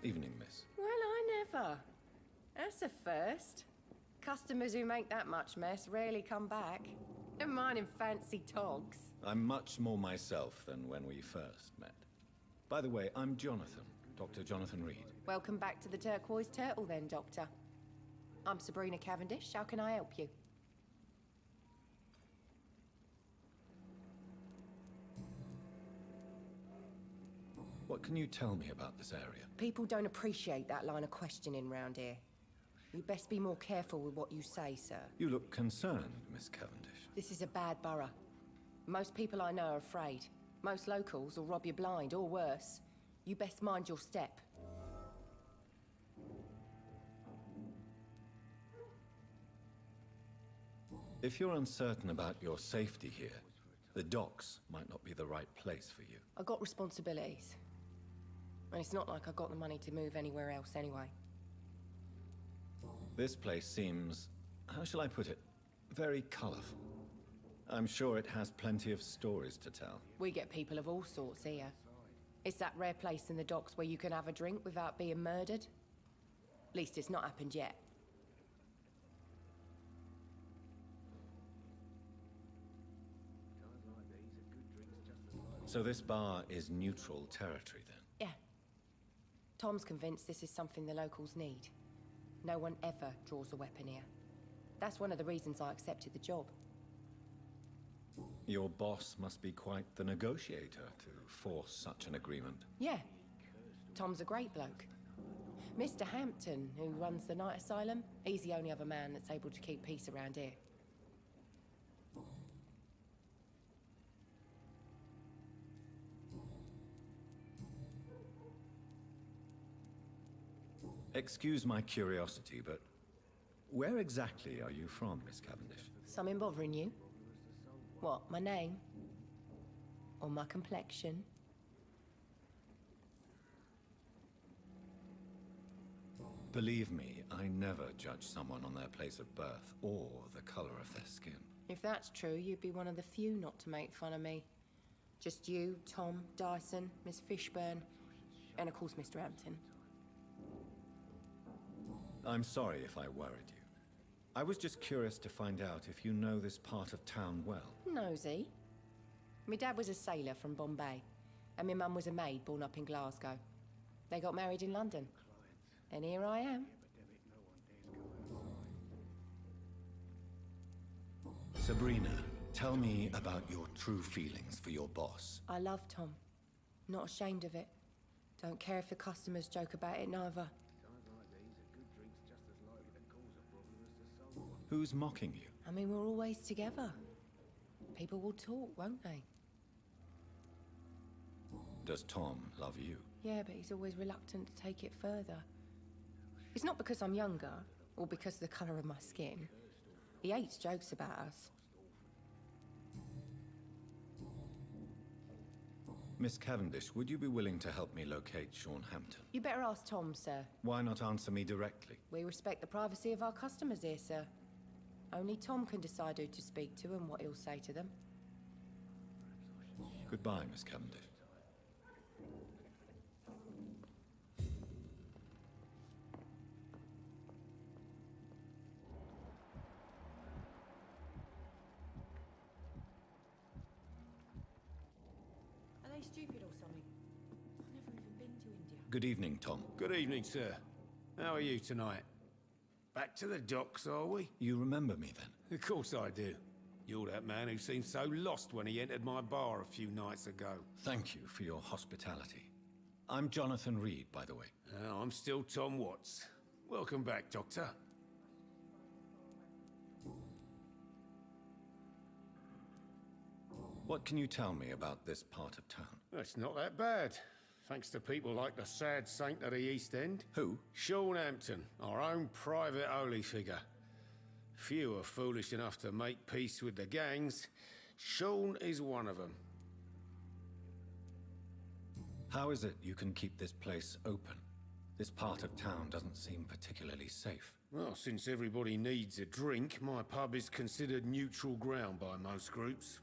Evening, miss. Well, I never. That's a first. Customers who make that much mess rarely come back. Never mind in fancy togs. I'm much more myself than when we first met. By the way, I'm Jonathan, Dr. Jonathan Reed. Welcome back to the Turquoise Turtle then, Doctor. I'm Sabrina Cavendish. How can I help you? What can you tell me about this area? People don't appreciate that line of questioning round here. You'd best be more careful with what you say, sir. You look concerned, Miss Cavendish. This is a bad borough. Most people I know are afraid. Most locals will rob you blind, or worse. You best mind your step. If you're uncertain about your safety here, the docks might not be the right place for you. I got responsibilities. And it's not like I got the money to move anywhere else anyway. This place seems, how shall I put it, very colorful. I'm sure it has plenty of stories to tell. We get people of all sorts here. It's that rare place in the docks where you can have a drink without being murdered. At least it's not happened yet. So this bar is neutral territory then? Yeah. Tom's convinced this is something the locals need. No one ever draws a weapon here. That's one of the reasons I accepted the job. Your boss must be quite the negotiator to force such an agreement. Yeah. Tom's a great bloke. Mr. Hampton, who runs the night asylum, he's the only other man that's able to keep peace around here. Excuse my curiosity, but where exactly are you from, Miss Cavendish? Something bothering you? What, my name? Or my complexion? Believe me, I never judge someone on their place of birth or the color of their skin. If that's true, you'd be one of the few not to make fun of me. Just you, Tom, Dyson, Miss Fishburne, and of course Mr. Hampton. I'm sorry if I worried you. I was just curious to find out if you know this part of town well. Nosy. My dad was a sailor from Bombay, and my mum was a maid born up in Glasgow. They got married in London. And here I am. Sabrina, tell me about your true feelings for your boss. I love Tom. Not ashamed of it. Don't care if the customers joke about it, neither. Who's mocking you? I mean, we're always together. People will talk, won't they? Does Tom love you? Yeah, but he's always reluctant to take it further. It's not because I'm younger, or because of the colour of my skin. He hates jokes about us. Miss Cavendish, would you be willing to help me locate Sean Hampton? You better ask Tom, sir. Why not answer me directly? We respect the privacy of our customers here, sir. Only Tom can decide who to speak to and what he'll say to them. Goodbye, Miss Cavendish. Are they stupid or something? I've never even been to India. Good evening, Tom. Good evening, sir. How are you tonight? Back to the docks, are we? You remember me then? Of course I do. You're that man who seemed so lost when he entered my bar a few nights ago. Thank you for your hospitality. I'm Jonathan Reed, by the way. I'm still Tom Watts. Welcome back, Doctor. What can you tell me about this part of town? It's not that bad. Thanks to people like the sad saint of the East End. Who? Sean Hampton, our own private holy figure. Few are foolish enough to make peace with the gangs. Sean is one of them. How is it you can keep this place open? This part of town doesn't seem particularly safe. Well, since everybody needs a drink, my pub is considered neutral ground by most groups.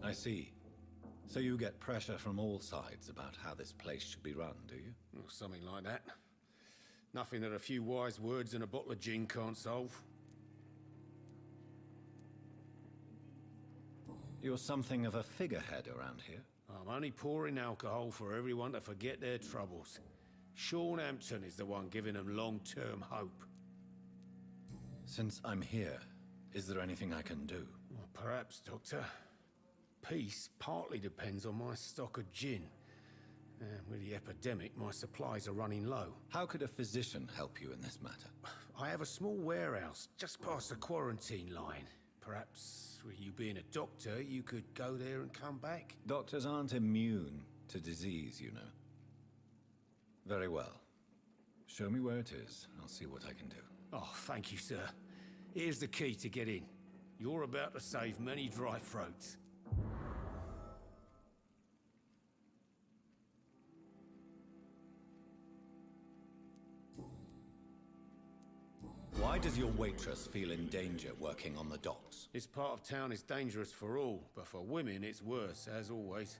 I see. So you get pressure from all sides about how this place should be run, do you? Or something like that. Nothing that a few wise words and a bottle of gin can't solve. You're something of a figurehead around here. I'm only pouring alcohol for everyone to forget their troubles. Sean Hampton is the one giving them long-term hope. Since I'm here, is there anything I can do? Well, perhaps, Doctor. Peace partly depends on my stock of gin. And with the epidemic, my supplies are running low. How could a physician help you in this matter? I have a small warehouse just past the quarantine line. Perhaps, with you being a doctor, you could go there and come back? Doctors aren't immune to disease, you know. Very well. Show me where it is. I'll see what I can do. Oh, thank you, sir. Here's the key to get in. You're about to save many dry throats. Why does your waitress feel in danger working on the docks? This part of town is dangerous for all, but for women it's worse, as always.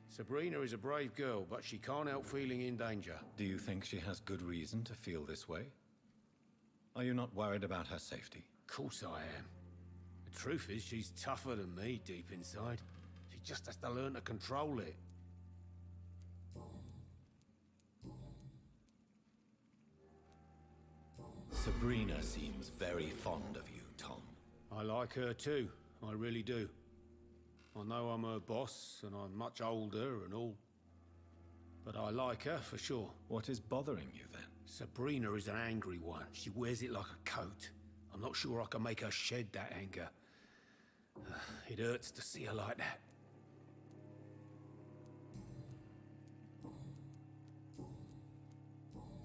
Sabrina is a brave girl, but she can't help feeling in danger. Do you think she has good reason to feel this way? Are you not worried about her safety? Of course I am. The truth is, she's tougher than me deep inside. She just has to learn to control it. Sabrina seems very fond of you, Tom. I like her too, I really do. I know I'm her boss, and I'm much older and all. But I like her, for sure. What is bothering you, then? Sabrina is an angry one. She wears it like a coat. I'm not sure I can make her shed that anger. It hurts to see her like that.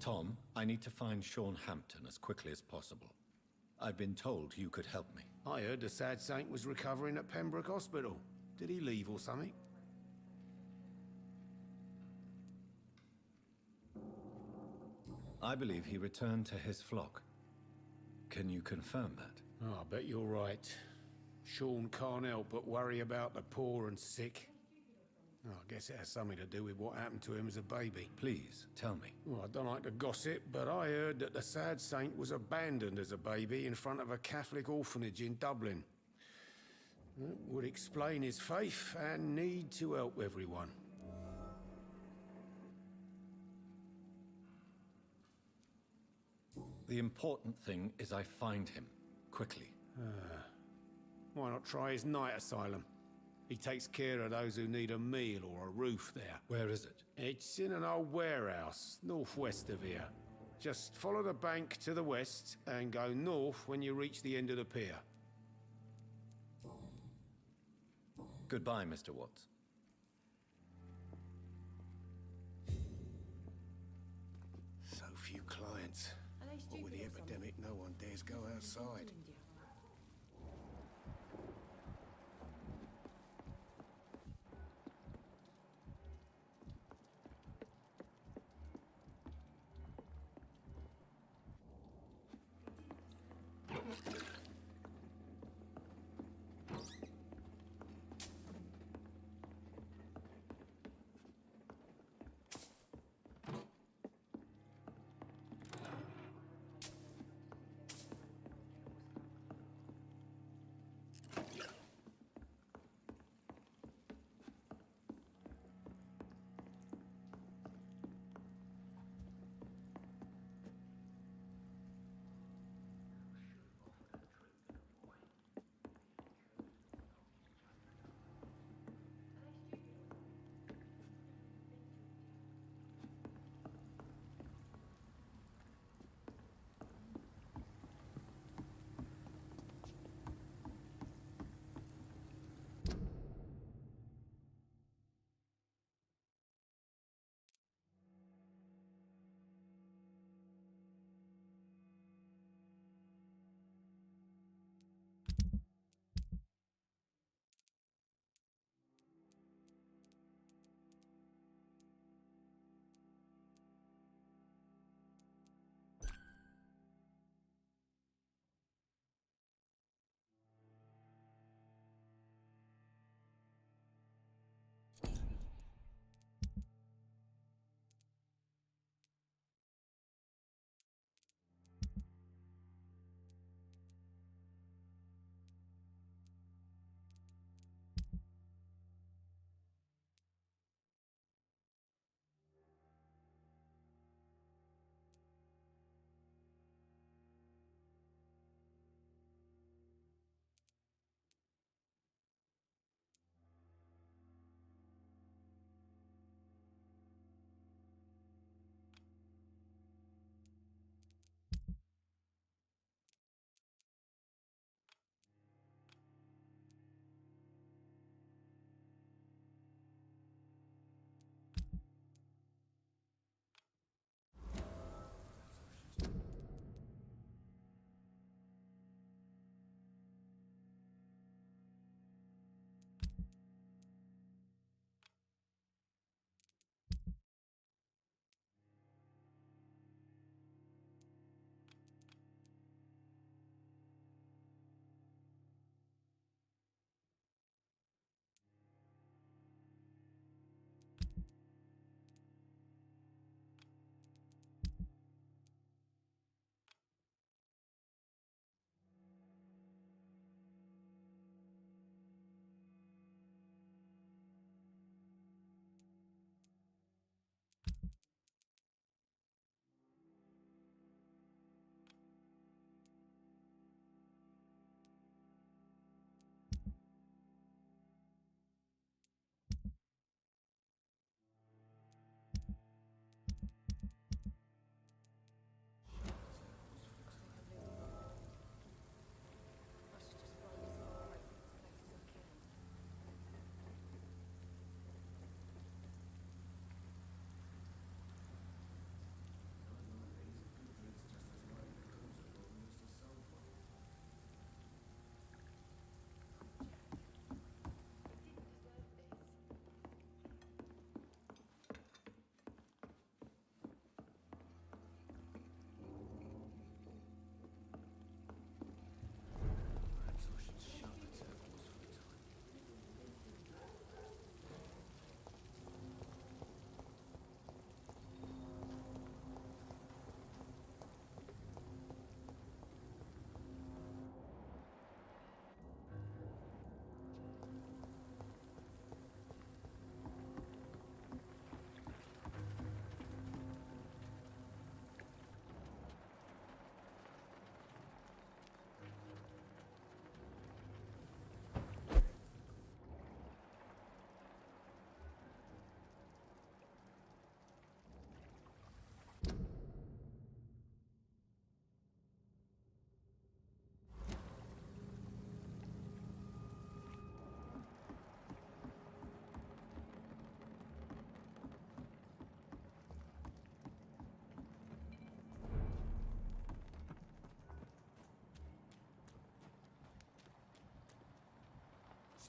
Tom, I need to find Sean Hampton as quickly as possible. I've been told you could help me. I heard the sad saint was recovering at Pembroke Hospital. Did he leave or something? I believe he returned to his flock. Can you confirm that? Oh, I bet you're right. Sean can't help but worry about the poor and sick. Oh, I guess it has something to do with what happened to him as a baby. Please, tell me. Well, I don't like to gossip, but I heard that the sad saint was abandoned as a baby in front of a Catholic orphanage in Dublin. That would explain his faith and need to help everyone. The important thing is I find him, quickly. Why not try his night asylum? He takes care of those who need a meal or a roof there. Where is it? It's in an old warehouse, northwest of here. Just follow the bank to the west and go north when you reach the end of the pier. Goodbye, Mr. Watts. So few clients. What with the epidemic, no one dares go outside.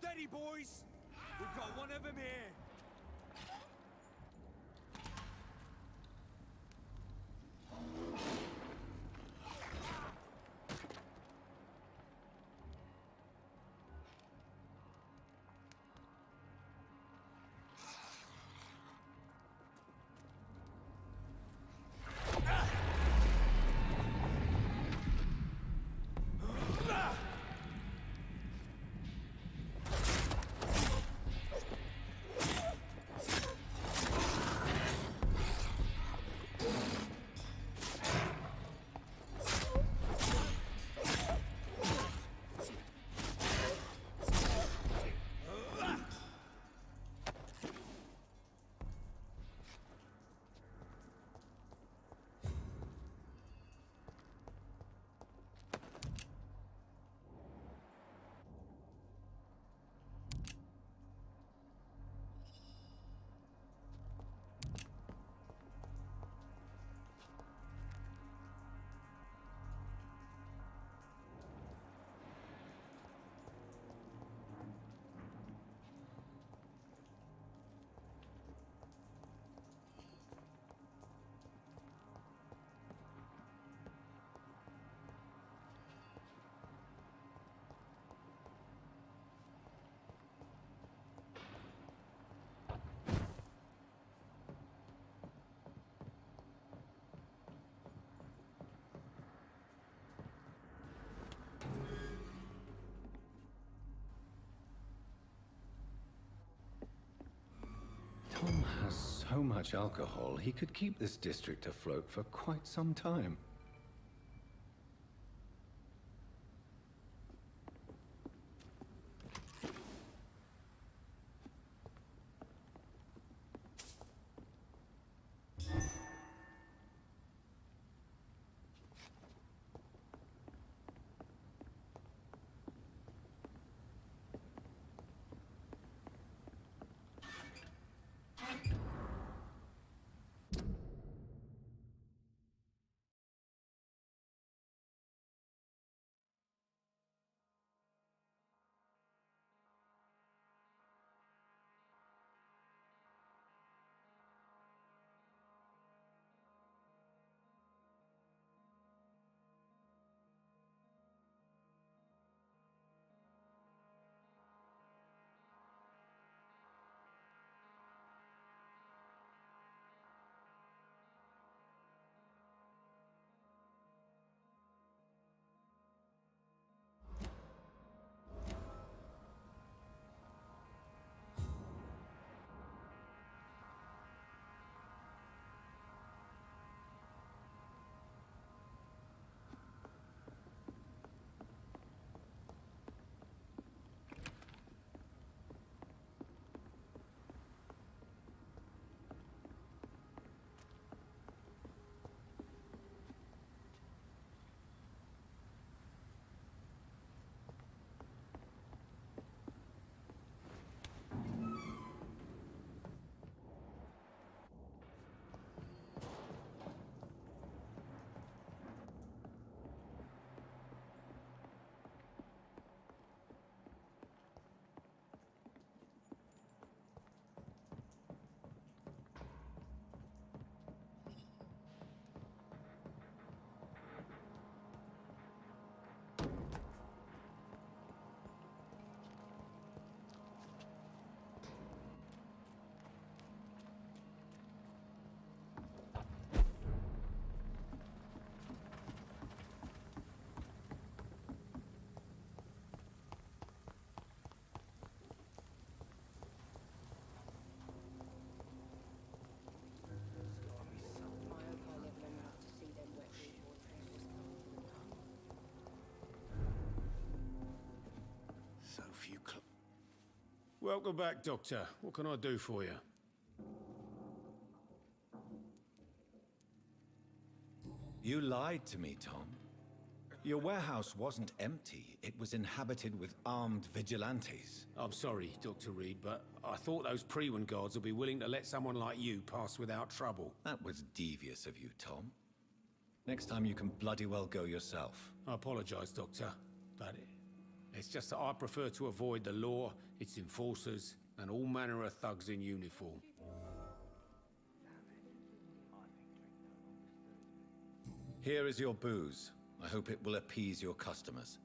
Steady, boys! We've got one of them here! Tom has so much alcohol, he could keep this district afloat for quite some time. So few Welcome back, Doctor. What can I do for you? You lied to me, Tom. Your warehouse wasn't empty. It was inhabited with armed vigilantes. I'm sorry, Dr. Reed, but I thought those Prewen guards would be willing to let someone like you pass without trouble. That was devious of you, Tom. Next time you can bloody well go yourself. I apologize, Doctor, but It's just that I prefer to avoid the law, its enforcers, and all manner of thugs in uniform. Here is your booze. I hope it will appease your customers.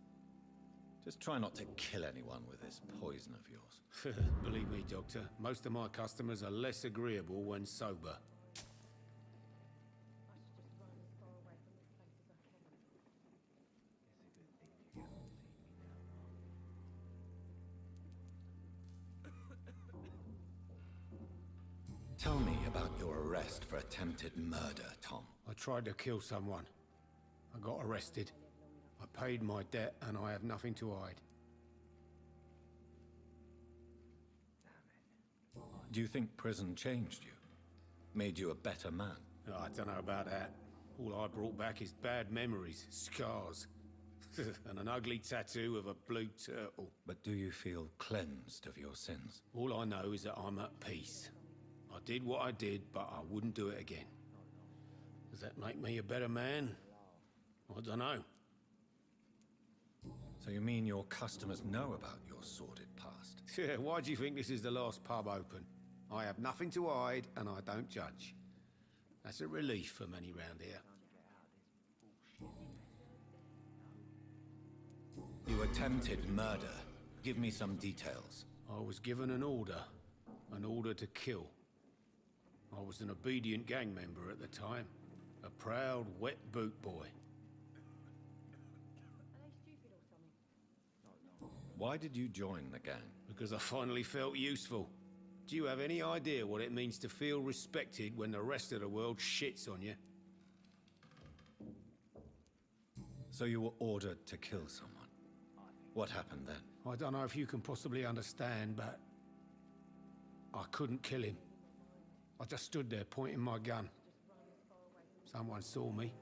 Just try not to kill anyone with this poison of yours. Believe me, Doctor, most of my customers are less agreeable when sober. Tell me about your arrest for attempted murder, Tom. I tried to kill someone. I got arrested. I paid my debt, and I have nothing to hide. Do you think prison changed you? Made you a better man? Oh, I don't know about that. All I brought back is bad memories, scars, and an ugly tattoo of a blue turtle. But do you feel cleansed of your sins? All I know is that I'm at peace. I did what I did, but I wouldn't do it again. Does that make me a better man? I don't know. So you mean your customers know about your sordid past? Yeah, why do you think this is the last pub open? I have nothing to hide, and I don't judge. That's a relief for many round here. You attempted murder. Give me some details. I was given an order to kill. I was an obedient gang member at the time. A proud, wet boot boy. Why did you join the gang? Because I finally felt useful. Do you have any idea what it means to feel respected when the rest of the world shits on you? So you were ordered to kill someone. What happened then? I don't know if you can possibly understand, but I couldn't kill him. I just stood there pointing my gun. Someone saw me.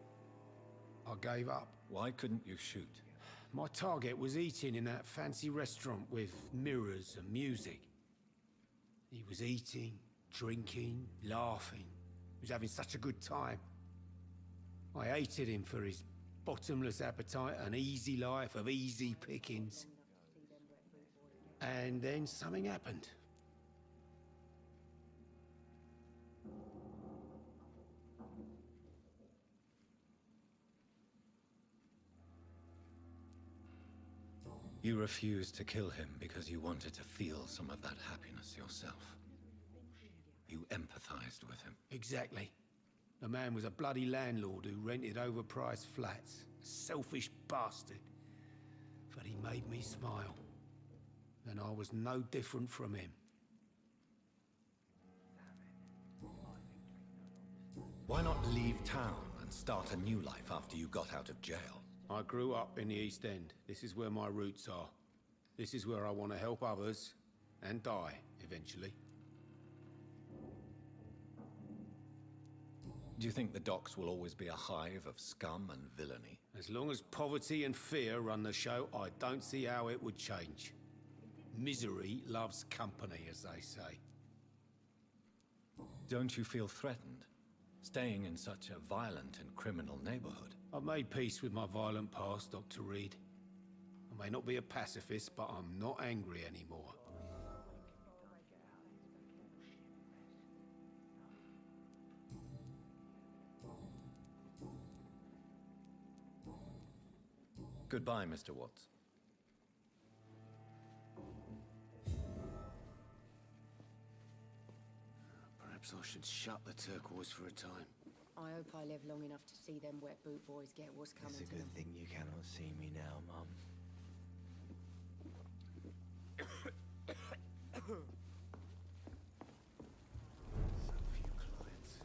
I gave up. Why couldn't you shoot? My target was eating in that fancy restaurant with mirrors and music. He was eating, drinking, laughing. He was having such a good time. I hated him for his bottomless appetite and easy life of easy pickings. And then something happened. You refused to kill him because you wanted to feel some of that happiness yourself. You empathized with him. Exactly. The man was a bloody landlord who rented overpriced flats. A selfish bastard. But he made me smile. And I was no different from him. Why not leave town and start a new life after you got out of jail? I grew up in the East End. This is where my roots are. This is where I want to help others and die, eventually. Do you think the docks will always be a hive of scum and villainy? As long as poverty and fear run the show, I don't see how it would change. Misery loves company, as they say. Don't you feel threatened, staying in such a violent and criminal neighborhood? I've made peace with my violent past, Dr. Reed. I may not be a pacifist, but I'm not angry anymore. Goodbye, Mr. Watts. Perhaps I should shut the turquoise for a time. I hope I live long enough to see them wet boot boys get what's coming It's a to them. good thing you cannot see me now, Mum. So few clients.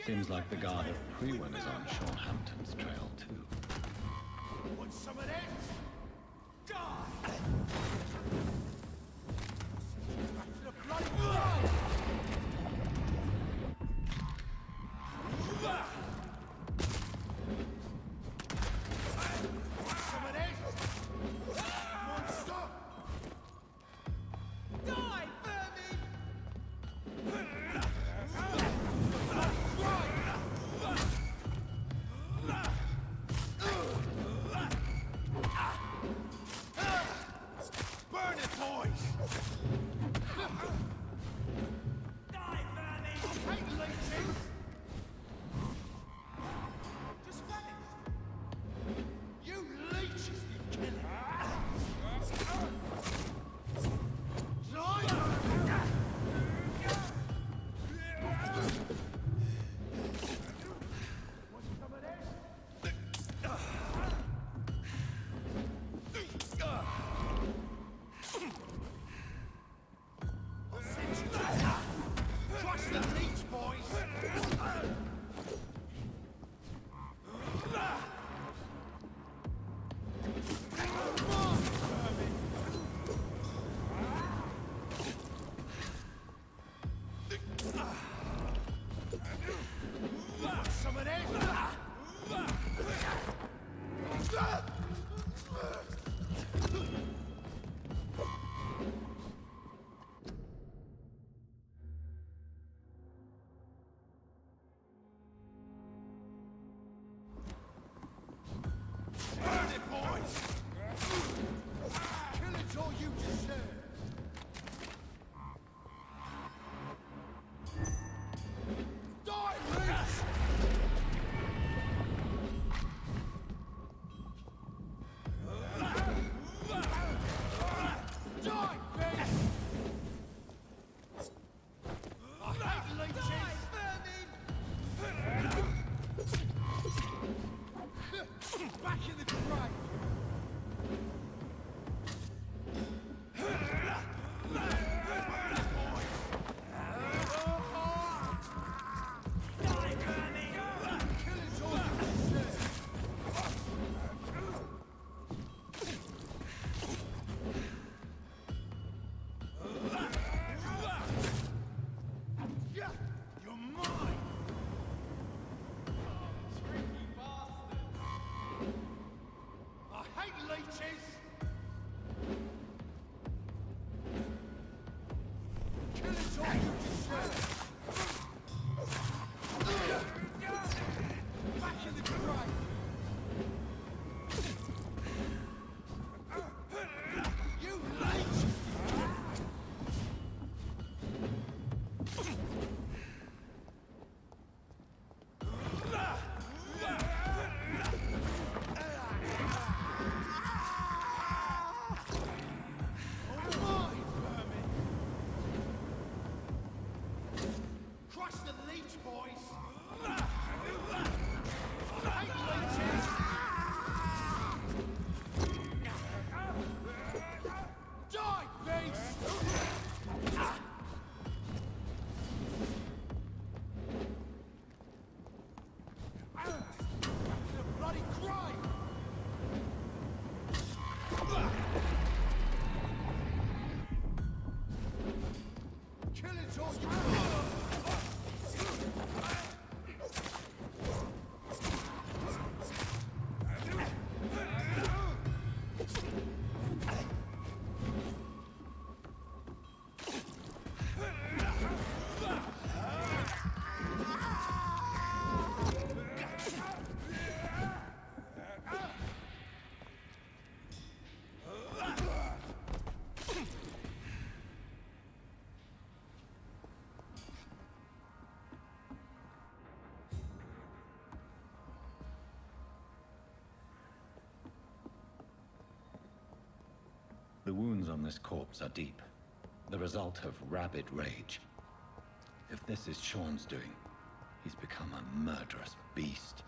Seems like the guard of Prewen is on Sean Hampton's trail, too. Want some of this? Die! Back to the bloody ground! Some of this? Monster! Die, vermin! Burn it, boys! Die, vermin! Take leeches! Just vanished! You leeches, you killer! Trust the leech, boys! Some of this? Burn it, boys! Kill it all you deserve! Die, leech! Die, bitch! I hate leeches! Back in the grave! You're mine! Tricky bastards! I hate leeches! Kill it all you deserve! Back in the grave! You leech! Crush the leech, boys! I hate leeches! Die, beast! The bloody grave! Kill it all you The wounds on this corpse are deep, the result of rabid rage. If this is Sean's doing, he's become a murderous beast.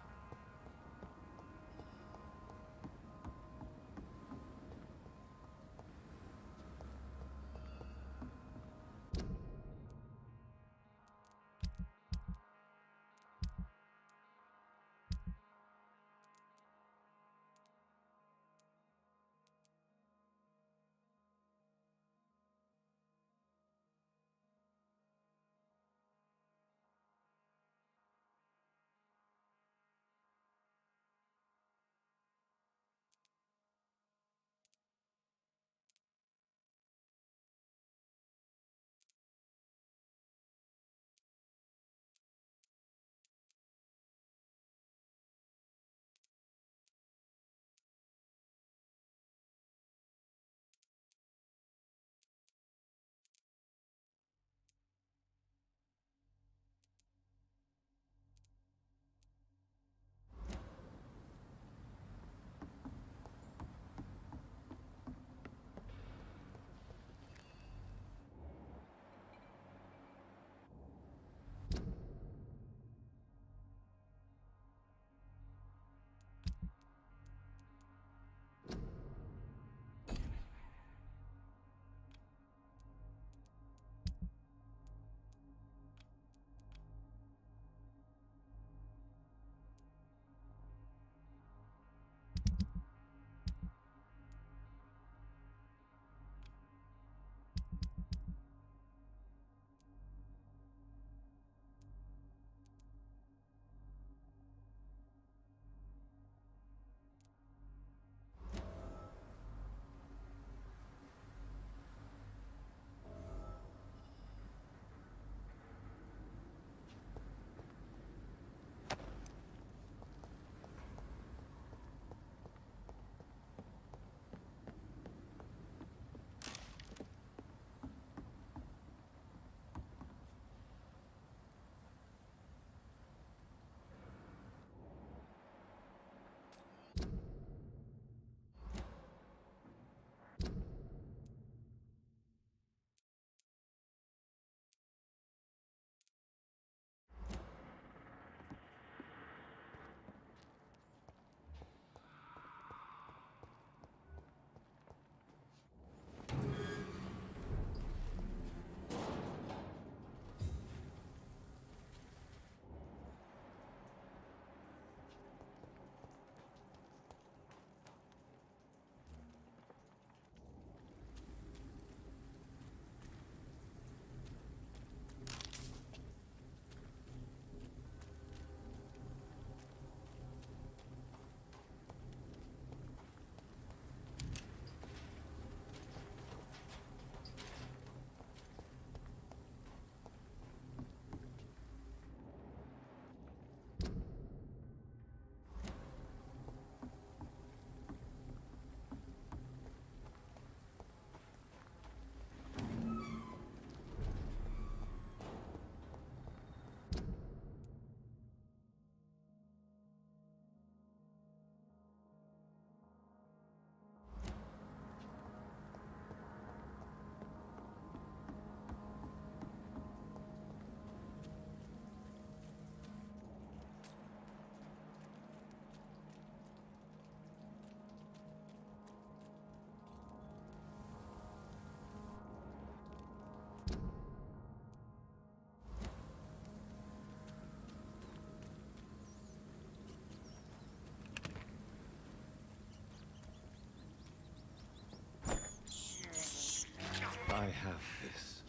I have this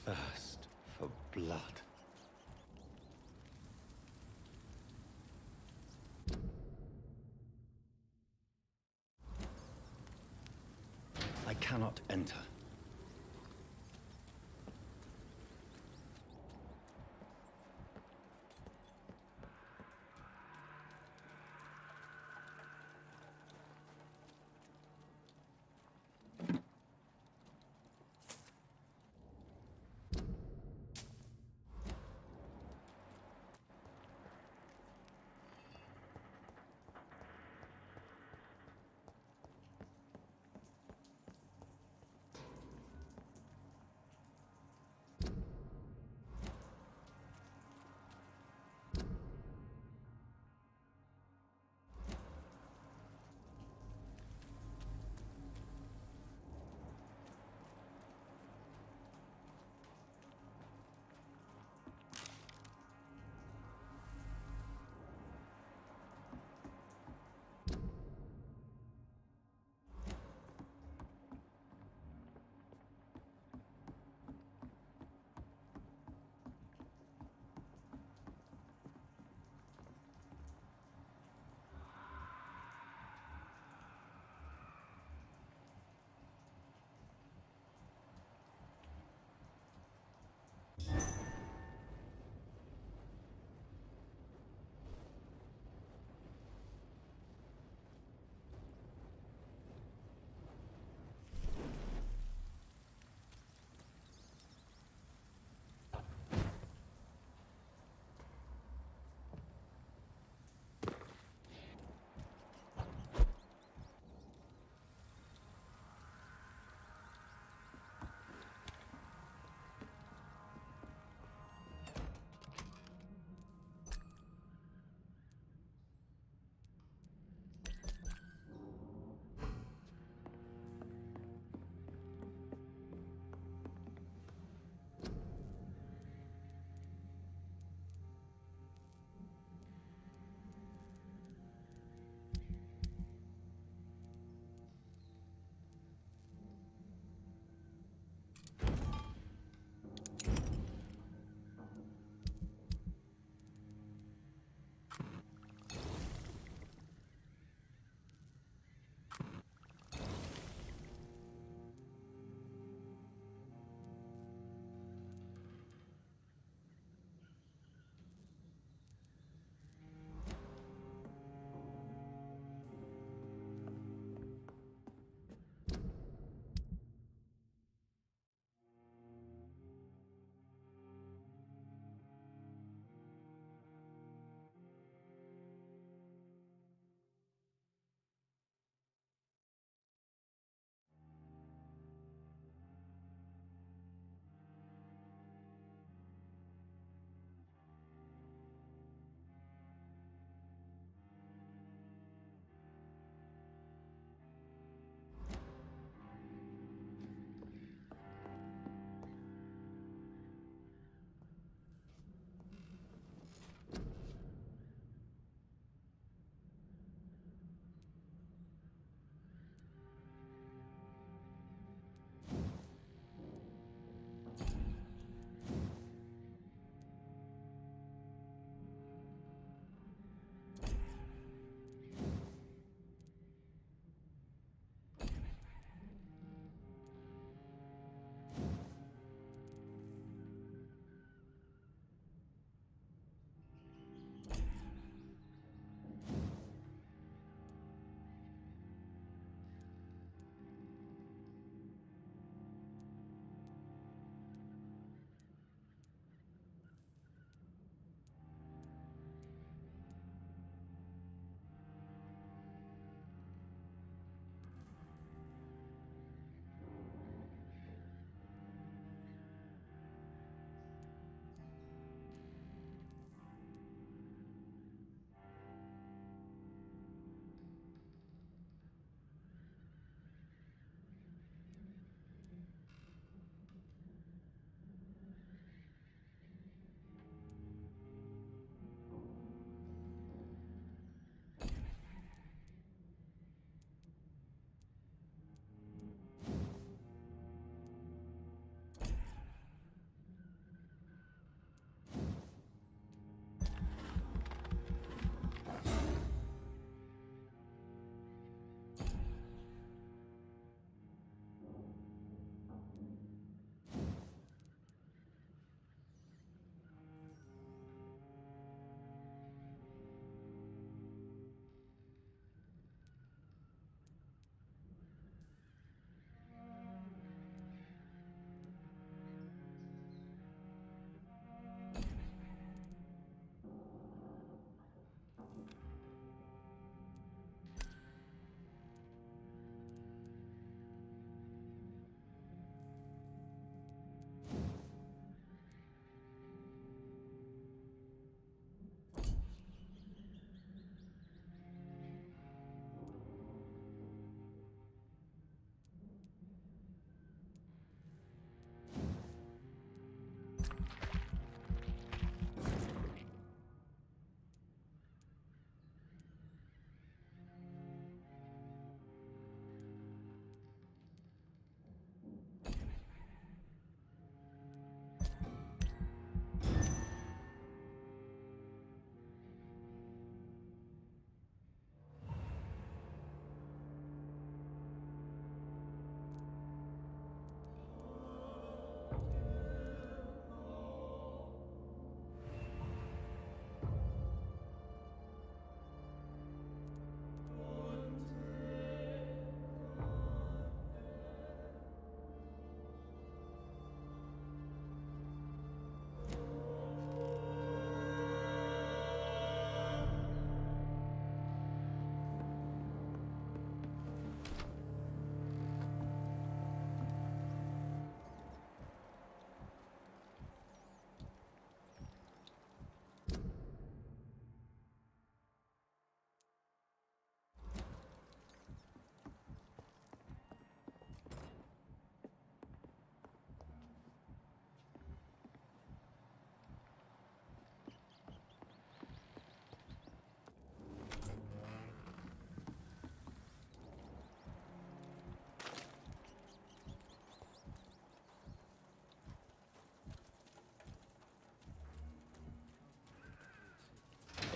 thirst for blood. I cannot enter.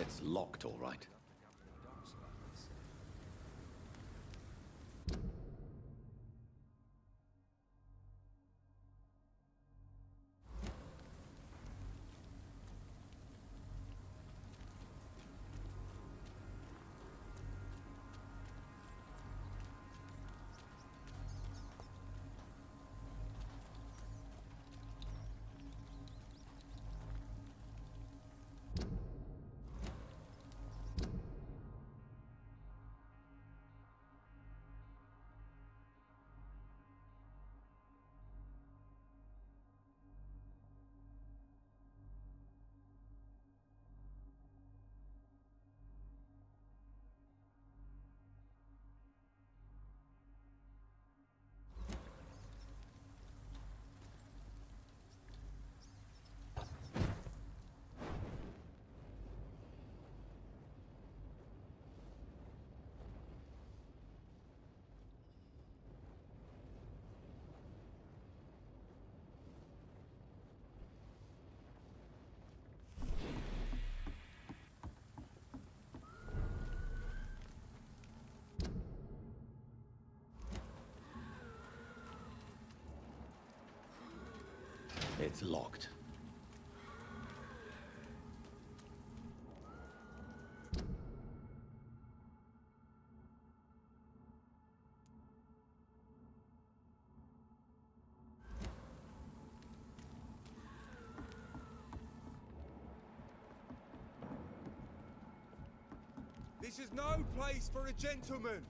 It's locked, all right. It's locked. This is no place for a gentleman.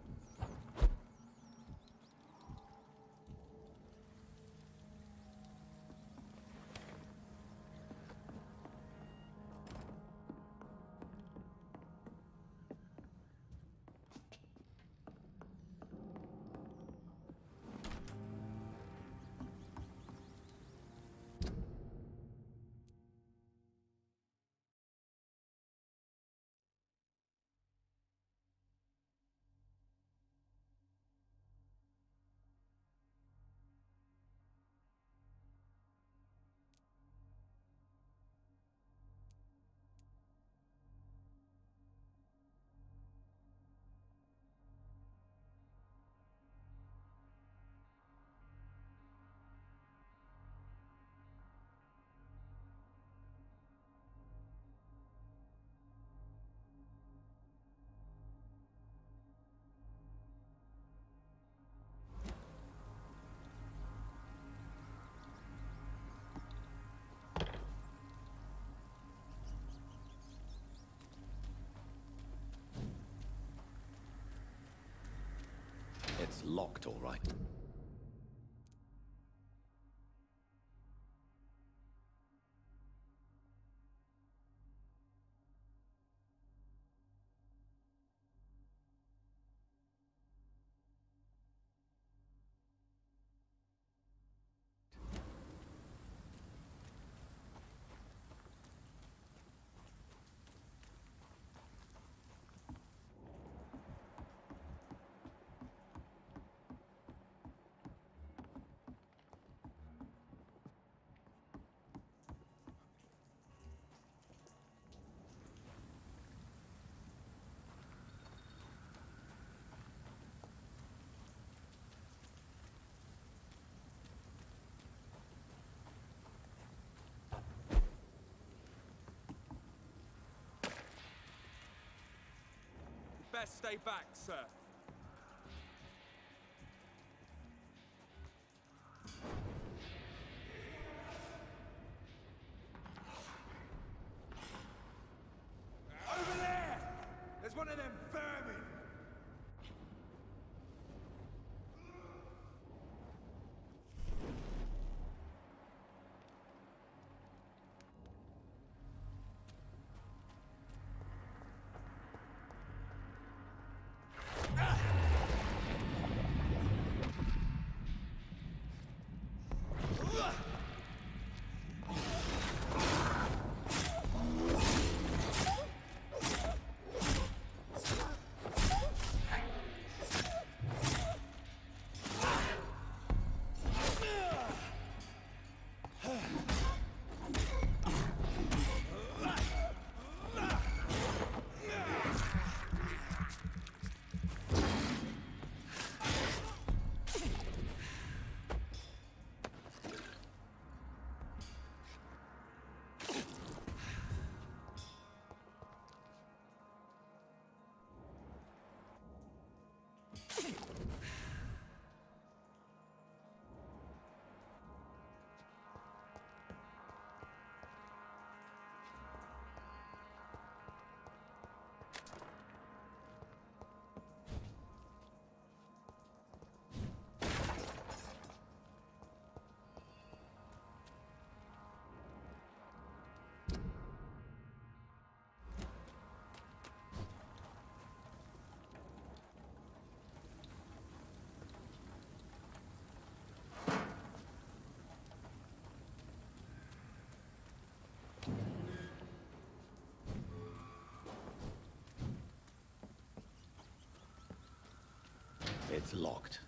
It's locked, all right. Best stay back, sir. Over there! There's one of them vermin! It's locked.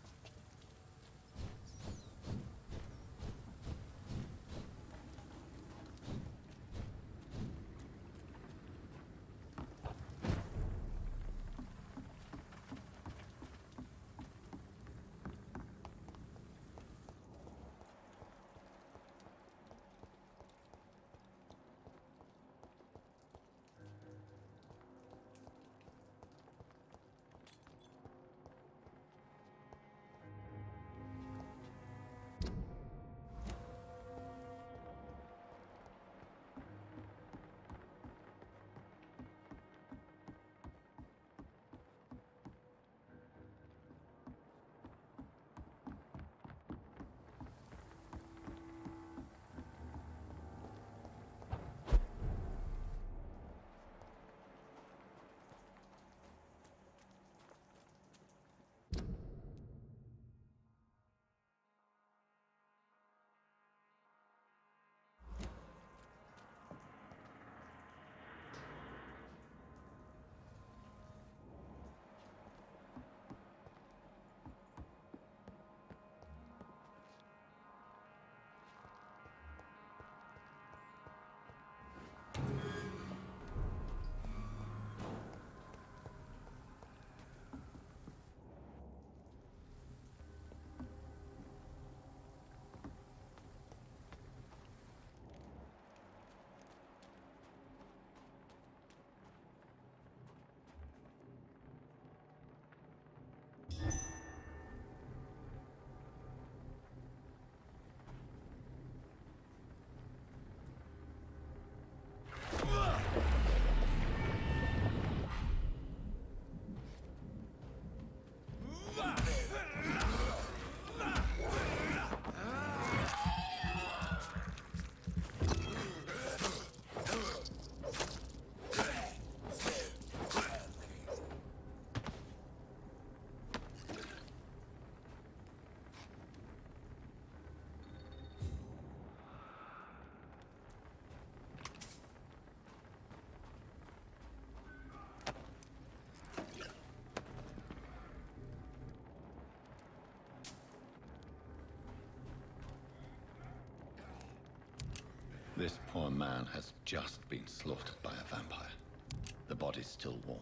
This poor man has just been slaughtered by a vampire. The body's still warm.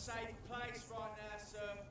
safe place right now, sir.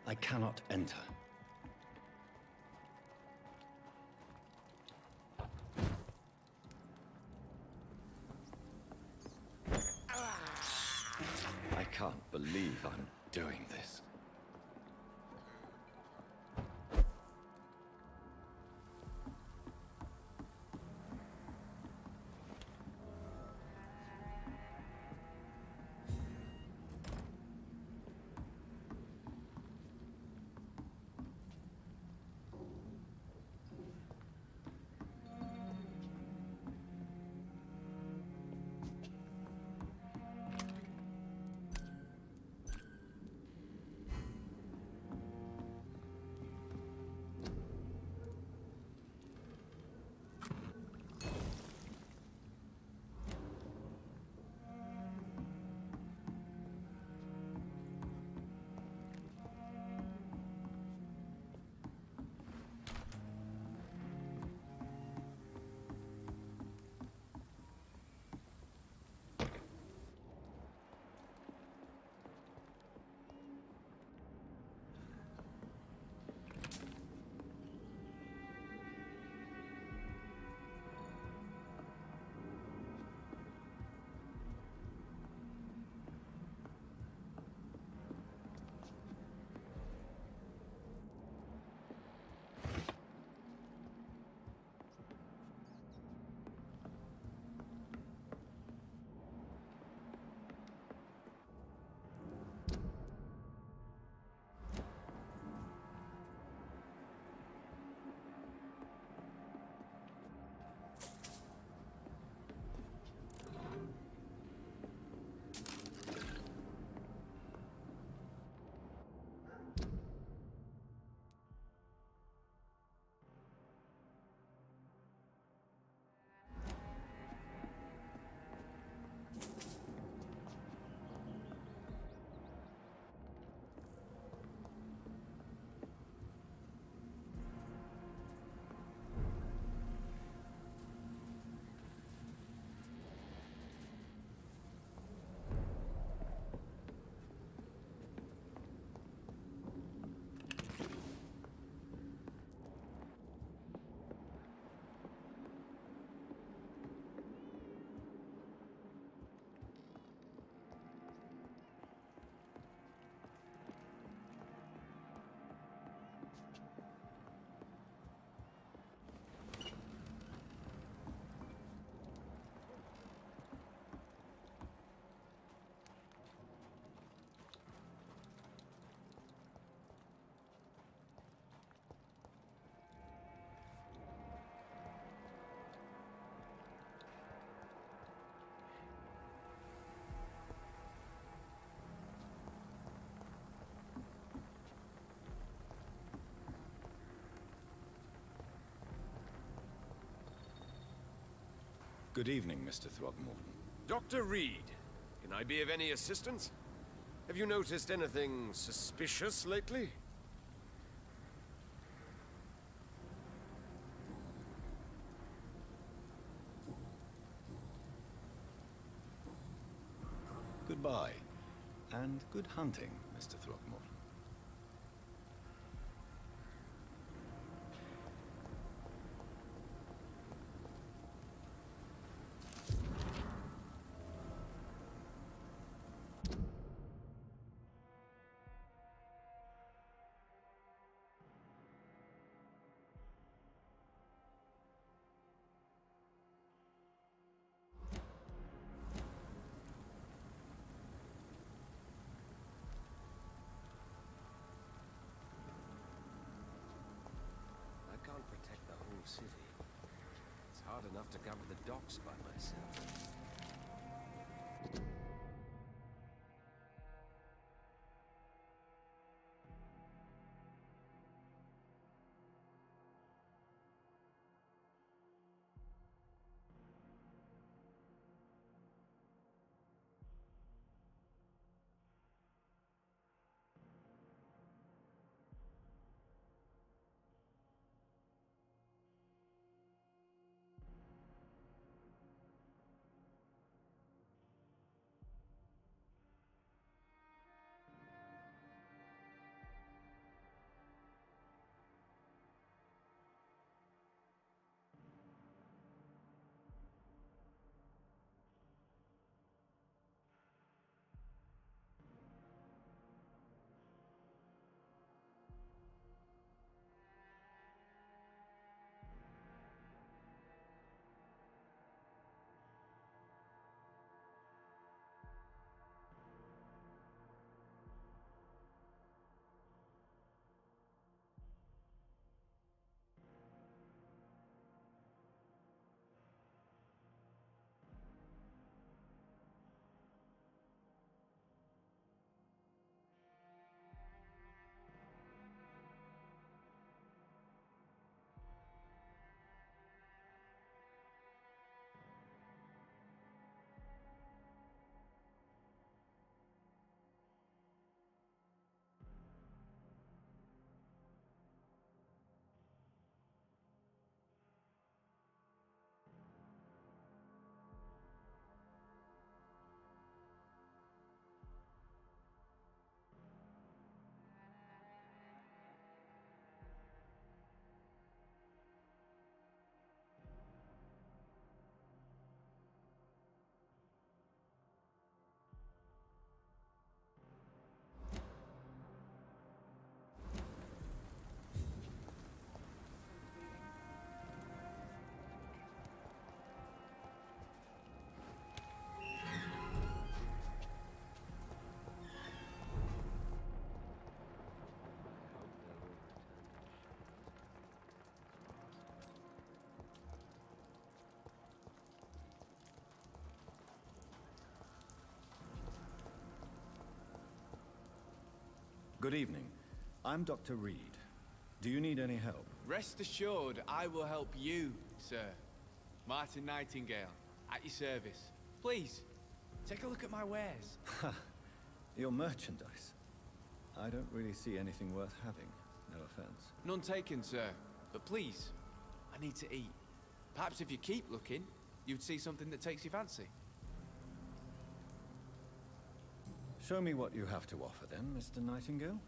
I cannot enter. I can't believe I'm doing this. Good evening, Mr. Throgmorton. Dr. Reed, can I be of any assistance? Have you noticed anything suspicious lately? Goodbye, and good hunting, Mr. Throgmorton. hard enough to cover the docks by myself. Good evening. I'm Dr. Reed. Do you need any help? Rest assured, I will help you, sir. Martin Nightingale, at your service. Please, take a look at my wares. Ha! Your merchandise. I don't really see anything worth having. No offense. None taken, sir. But please, I need to eat. Perhaps if you keep looking, you'd see something that takes your fancy. Show me what you have to offer then, Mr. Nightingale.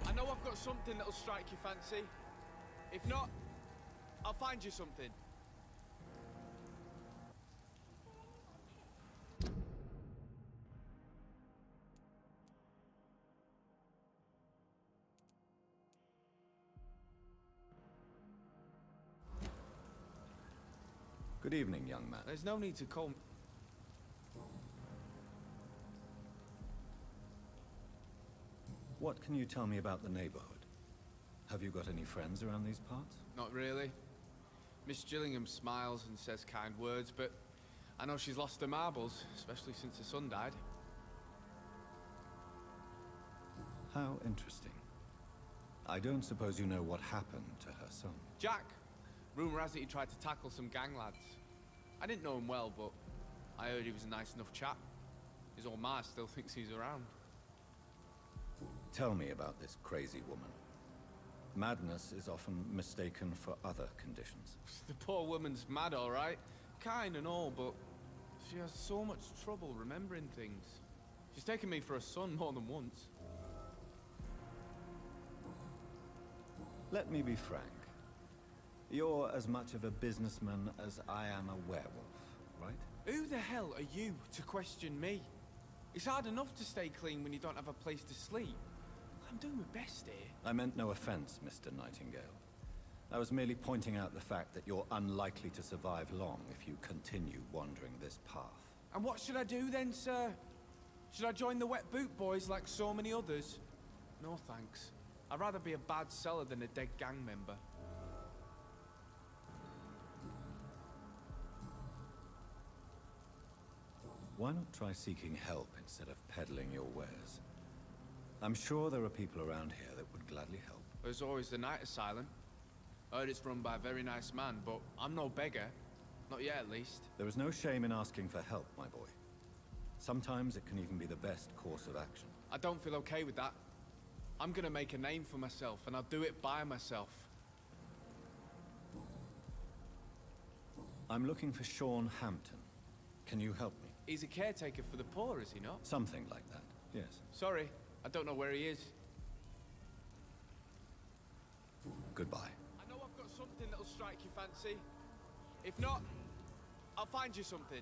I know I've got something that'll strike your fancy. If not, I'll find you something. Good evening, young man. There's no need to call me. What can you tell me about the neighborhood? Have you got any friends around these parts? Not really. Miss Gillingham smiles and says kind words, but I know she's lost her marbles, especially since her son died. How interesting. I don't suppose you know what happened to her son. Jack! Rumour has it he tried to tackle some gang lads. I didn't know him well, but I heard he was a nice enough chap. His old ma still thinks he's around. Tell me about this crazy woman. Madness is often mistaken for other conditions. The poor woman's mad, all right. Kind and all, but she has so much trouble remembering things. She's taken me for a son more than once. Let me be frank. You're as much of a businessman as I am a werewolf, right? Who the hell are you to question me? It's hard enough to stay clean when you don't have a place to sleep. I'm doing my best here. I meant no offense, Mr. Nightingale. I was merely pointing out the fact that you're unlikely to survive long if you continue wandering this path. And what should I do then, sir? Should I join the Wet Boot Boys like so many others? No thanks. I'd rather be a bad seller than a dead gang member. Why not try seeking help instead of peddling your wares? I'm sure there are people around here that would gladly help. There's always the night asylum. Heard it's run by a very nice man, but I'm no beggar. Not yet, at least. There is no shame in asking for help, my boy. Sometimes it can even be the best course of action. I don't feel okay with that. I'm gonna make a name for myself, and I'll do it by myself. I'm looking for Sean Hampton. Can you help me? He's a caretaker for the poor, is he not? Something like that, yes. Sorry, I don't know where he is. Goodbye. I know I've got something that'll strike your fancy. If not, I'll find you something.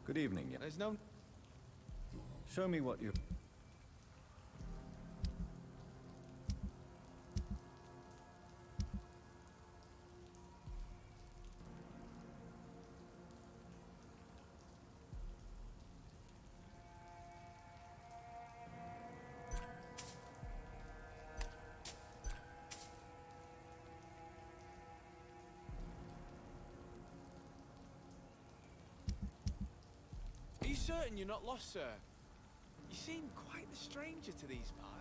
Good evening, yeah. There's no... Show me what you... Are you certain you're not lost, sir? You seem quite the stranger to these parts.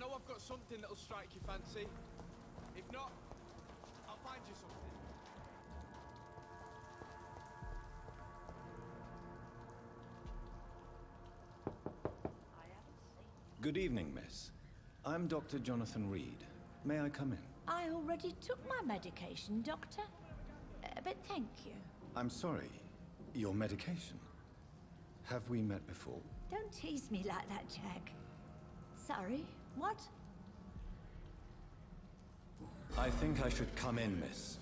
know I've got something that'll strike your fancy. If not, I'll find you something. Good evening, miss. I'm Dr. Jonathan Reed. May I come in? I already took my medication, Doctor. But thank you. I'm sorry. Your medication? Have we met before? Don't tease me like that, Jack. Sorry, what? I think I should come in, miss.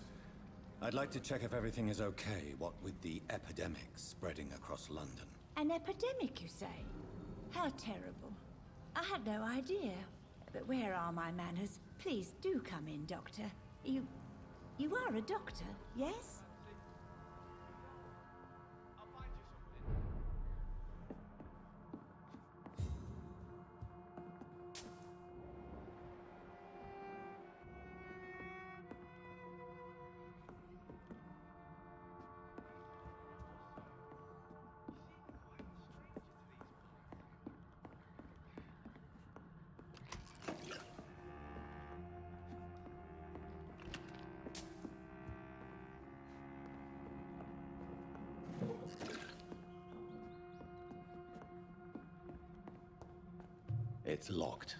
I'd like to check if everything is okay, what with the epidemic spreading across London. An epidemic, you say? How terrible. I had no idea. But where are my manners? Please do come in, Doctor. You are a doctor, yes? I'll find you something. It's locked.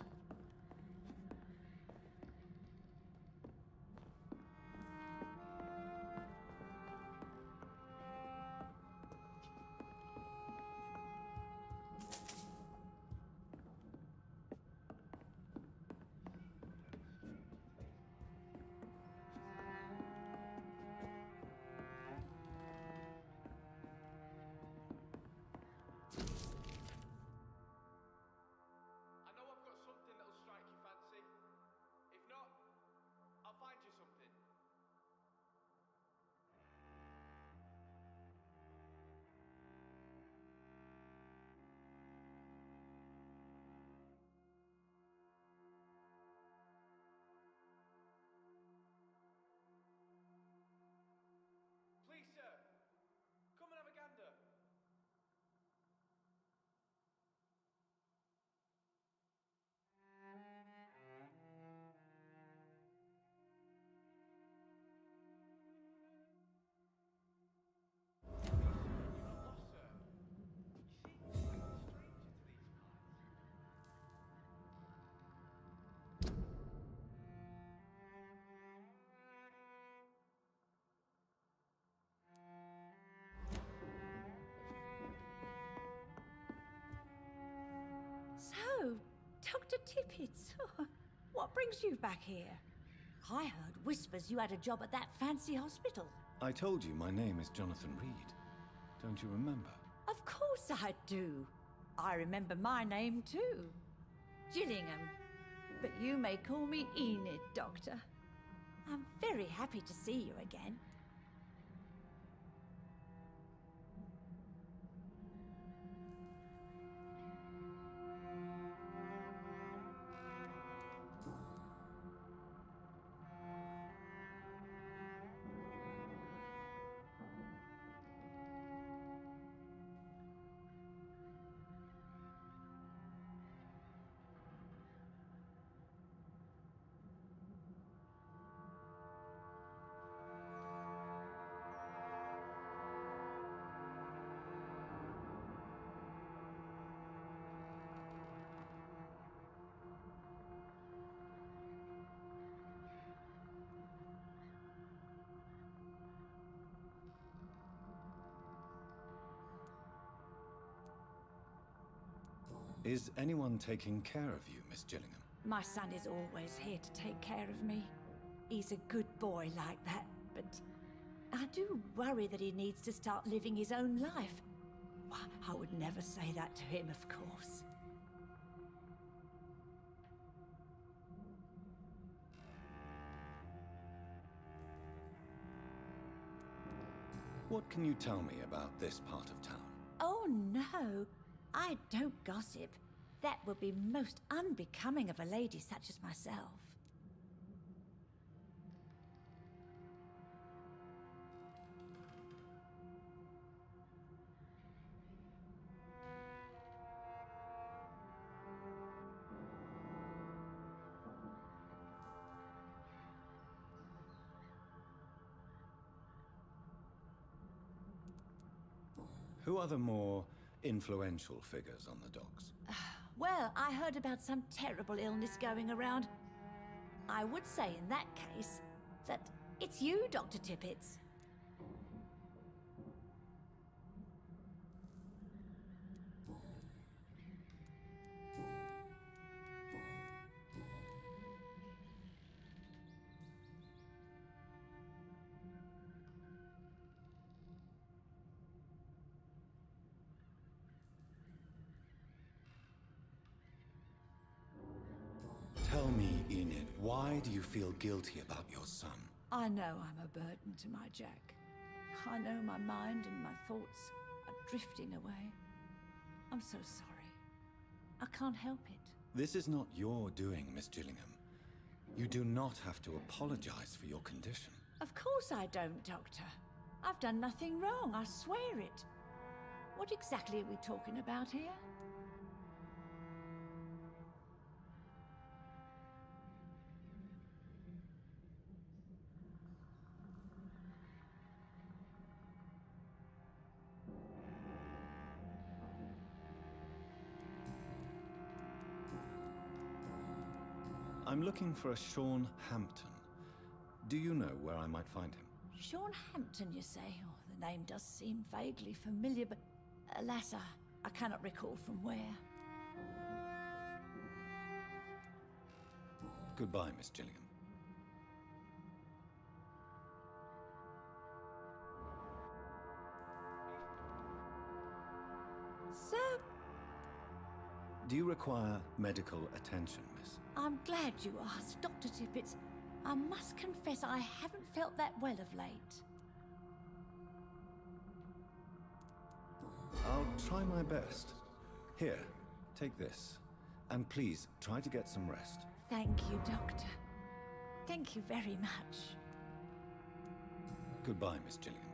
I know I've got something that'll strike your fancy. If not, I'll find you something. Please, sir, come and have a gander. So, Dr. Tippett, what brings you back here? I heard whispers you had a job at that fancy hospital. I told you my name is Jonathan Reed. Don't you remember? Of course I do. I remember my name too. Gillingham. But you may call me Enid, Doctor. I'm very happy to see you again. Is anyone taking care of you, Miss Gillingham? My son is always here to take care of me. He's a good boy like that, but I do worry that he needs to start living his own life. Why, I would never say that to him, of course. What can you tell me about this part of town? Oh no, I don't gossip. That would be most unbecoming of a lady such as myself. Who are the more influential figures on the docks? Well, I heard about some terrible illness going around. I would say in that case that it's you, Dr. Tippets. Tell me, Enid, why do you feel guilty about your son? I know I'm a burden to my Jack. I know my mind and my thoughts are drifting away. I'm so sorry. I can't help it. This is not your doing, Miss Gillingham. You do not have to apologize for your condition. Of course I don't, Doctor. I've done nothing wrong, I swear it. What exactly are we talking about here? I'm looking for a Sean Hampton. Do you know where I might find him? Sean Hampton, you say? Oh, the name does seem vaguely familiar, but alas, I cannot recall from where. Goodbye, Miss Gillingham. Sir, Do you require medical attention, miss? I'm glad you asked, Dr. Tippets. I must confess I haven't felt that well of late. I'll try my best. Here, take this. And please, try to get some rest. Thank you, Doctor. Thank you very much. Goodbye, Miss Gillingham.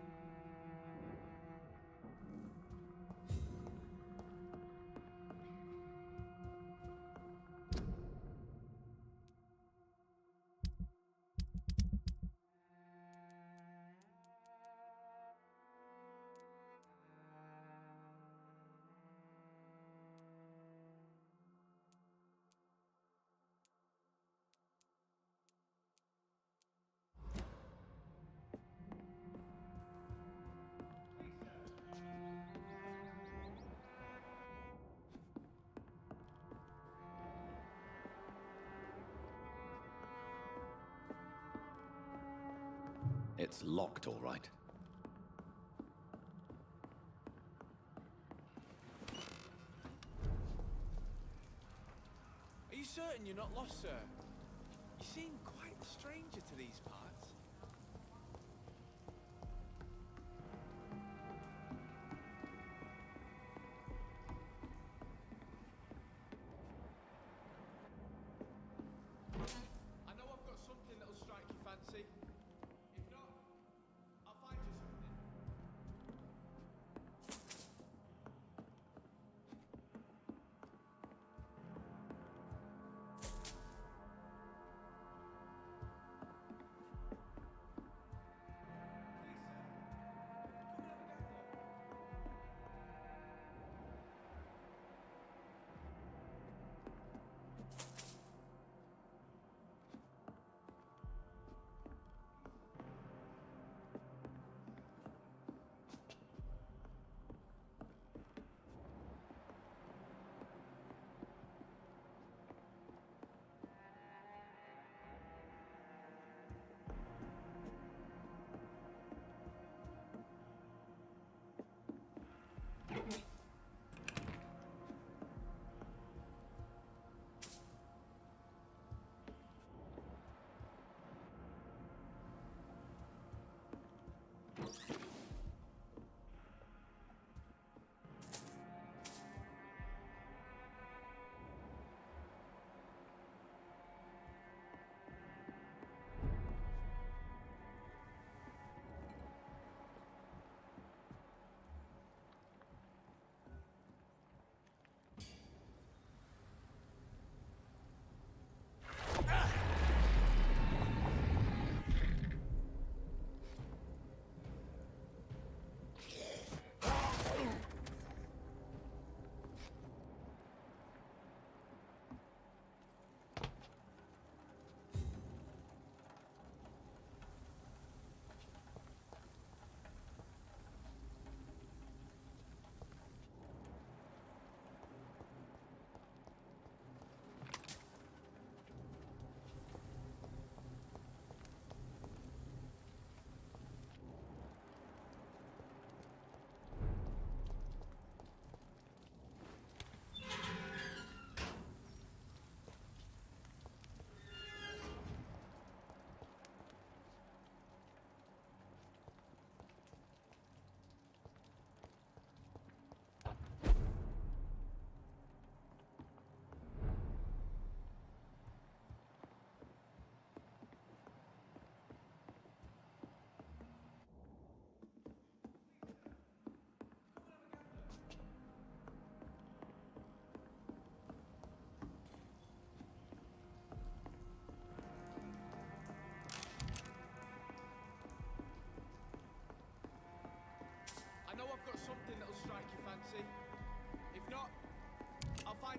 It's locked, all right. Are you certain you're not lost, sir? You seem quite a stranger to these parts. I know I've got something that'll strike your fancy. If not, I'll find you something.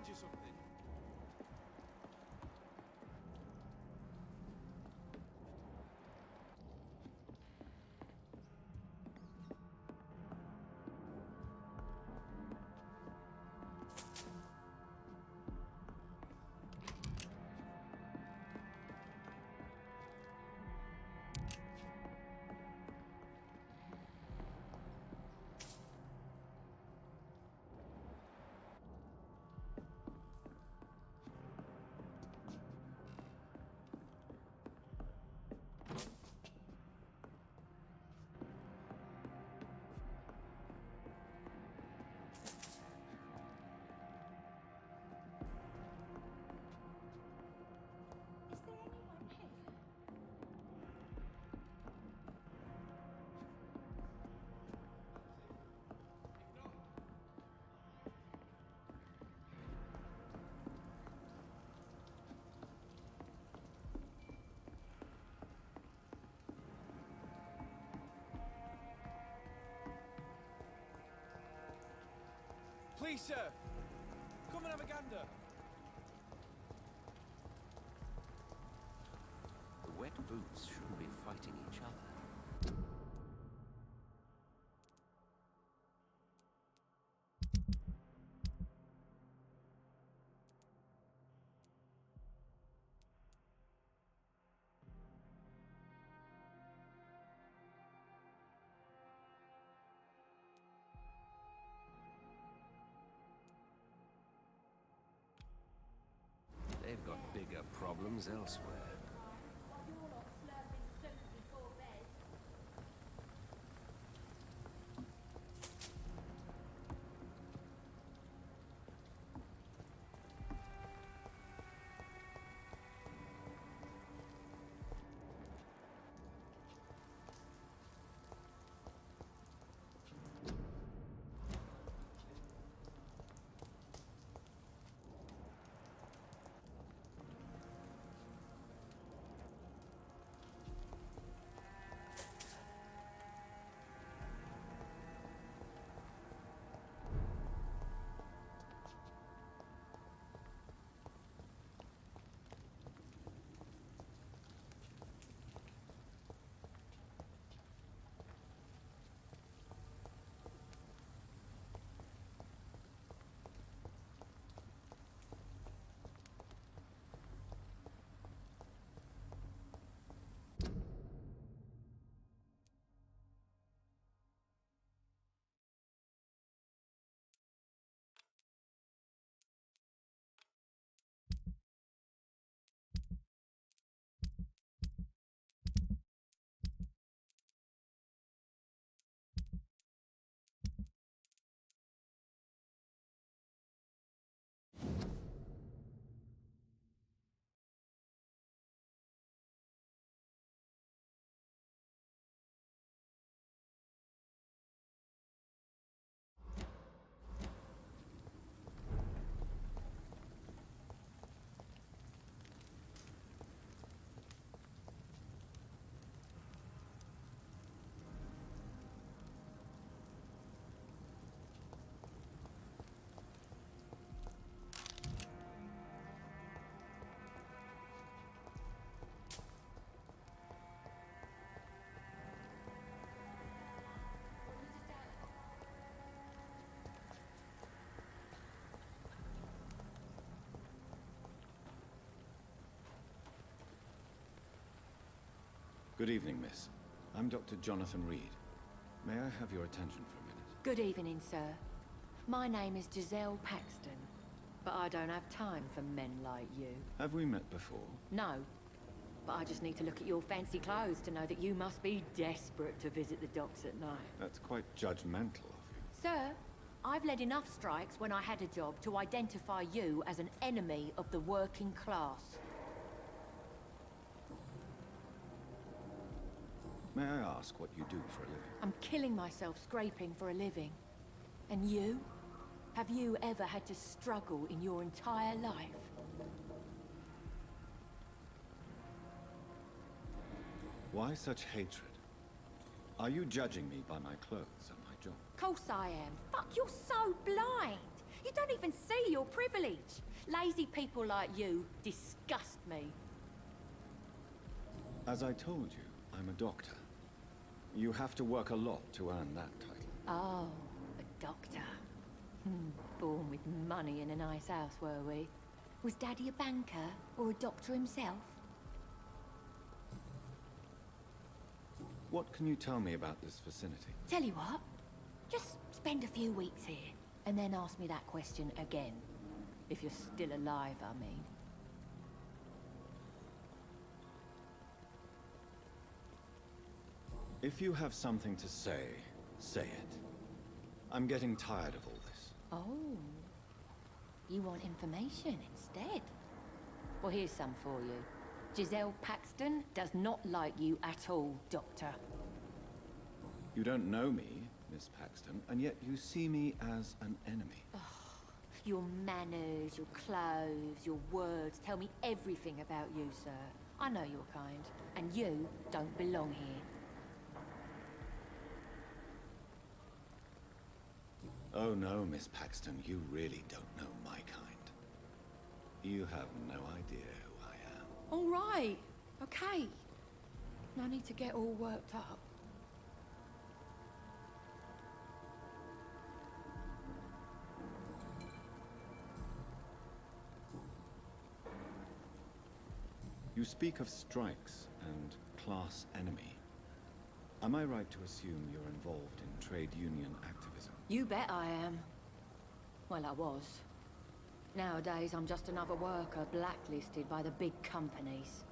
you something. Please, sir. Come and have a gander. The wet boots shouldn't be fighting each other. They've got bigger problems elsewhere. Good evening, miss. I'm Dr. Jonathan Reed. May I have your attention for a minute? Good evening, sir. My name is Giselle Paxton, but I don't have time for men like you. Have we met before? No, but I just need to look at your fancy clothes to know that you must be desperate to visit the docks at night. That's quite judgmental of you. Sir, I've led enough strikes when I had a job to identify you as an enemy of the working class. May I ask what you do for a living? I'm killing myself scraping for a living. And you? Have you ever had to struggle in your entire life? Why such hatred? Are you judging me by my clothes and my job? Course I am. Fuck, you're so blind. You don't even even see your privilege. Lazy people like you disgust me. As I told you, I'm a doctor. You have to work a lot to earn that title. Oh, a doctor. Born with money in a nice house, were we? Was Daddy a banker or a doctor himself? What can you tell me about this vicinity? Tell you what, just spend a few weeks here, and then ask me that question again. If you're still alive, I mean. If you have something to say, say it. I'm getting tired of all this. Oh. You want information instead? Well, here's some for you. Giselle Paxton does not like you at all, Doctor. You don't know me, Miss Paxton, and yet you see me as an enemy. Your manners, your clothes, your words tell me everything about you, sir. I know your kind, and you don't belong here. Oh no, Miss Paxton, you really don't know my kind. You have no idea who I am. All right, okay. No need to get all worked up. You speak of strikes and class enemy. Am I right to assume you're involved in trade union activism? You bet I am. Well, I was. Nowadays, I'm just another worker blacklisted by the big companies.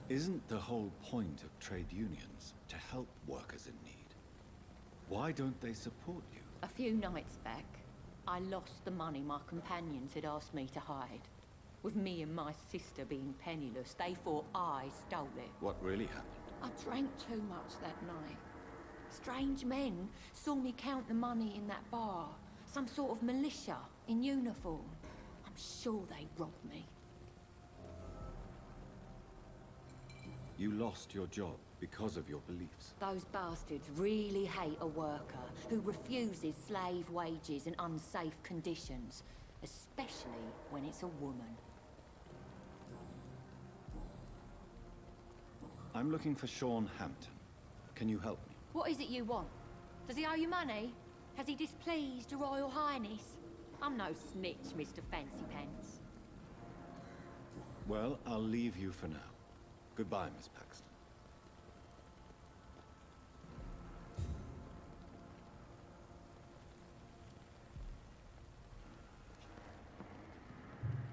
Isn't the whole point of trade unions to help workers in need? Why don't they support you? A few nights back, I lost the money my companions had asked me to hide. With me and my sister being penniless, they thought I stole it. What really happened? I drank too much that night. Strange men saw me count the money in that bar. Some sort of militia in uniform. I'm sure they robbed me. You lost your job because of your beliefs. Those bastards really hate a worker who refuses slave wages and unsafe conditions, especially when it's a woman. I'm looking for Sean Hampton. Can you help me? What is it you want? Does he owe you money? Has he displeased your Royal Highness? I'm no snitch, Mr. Fancy Pants. Well, I'll leave you for now. Goodbye, Miss Paxton.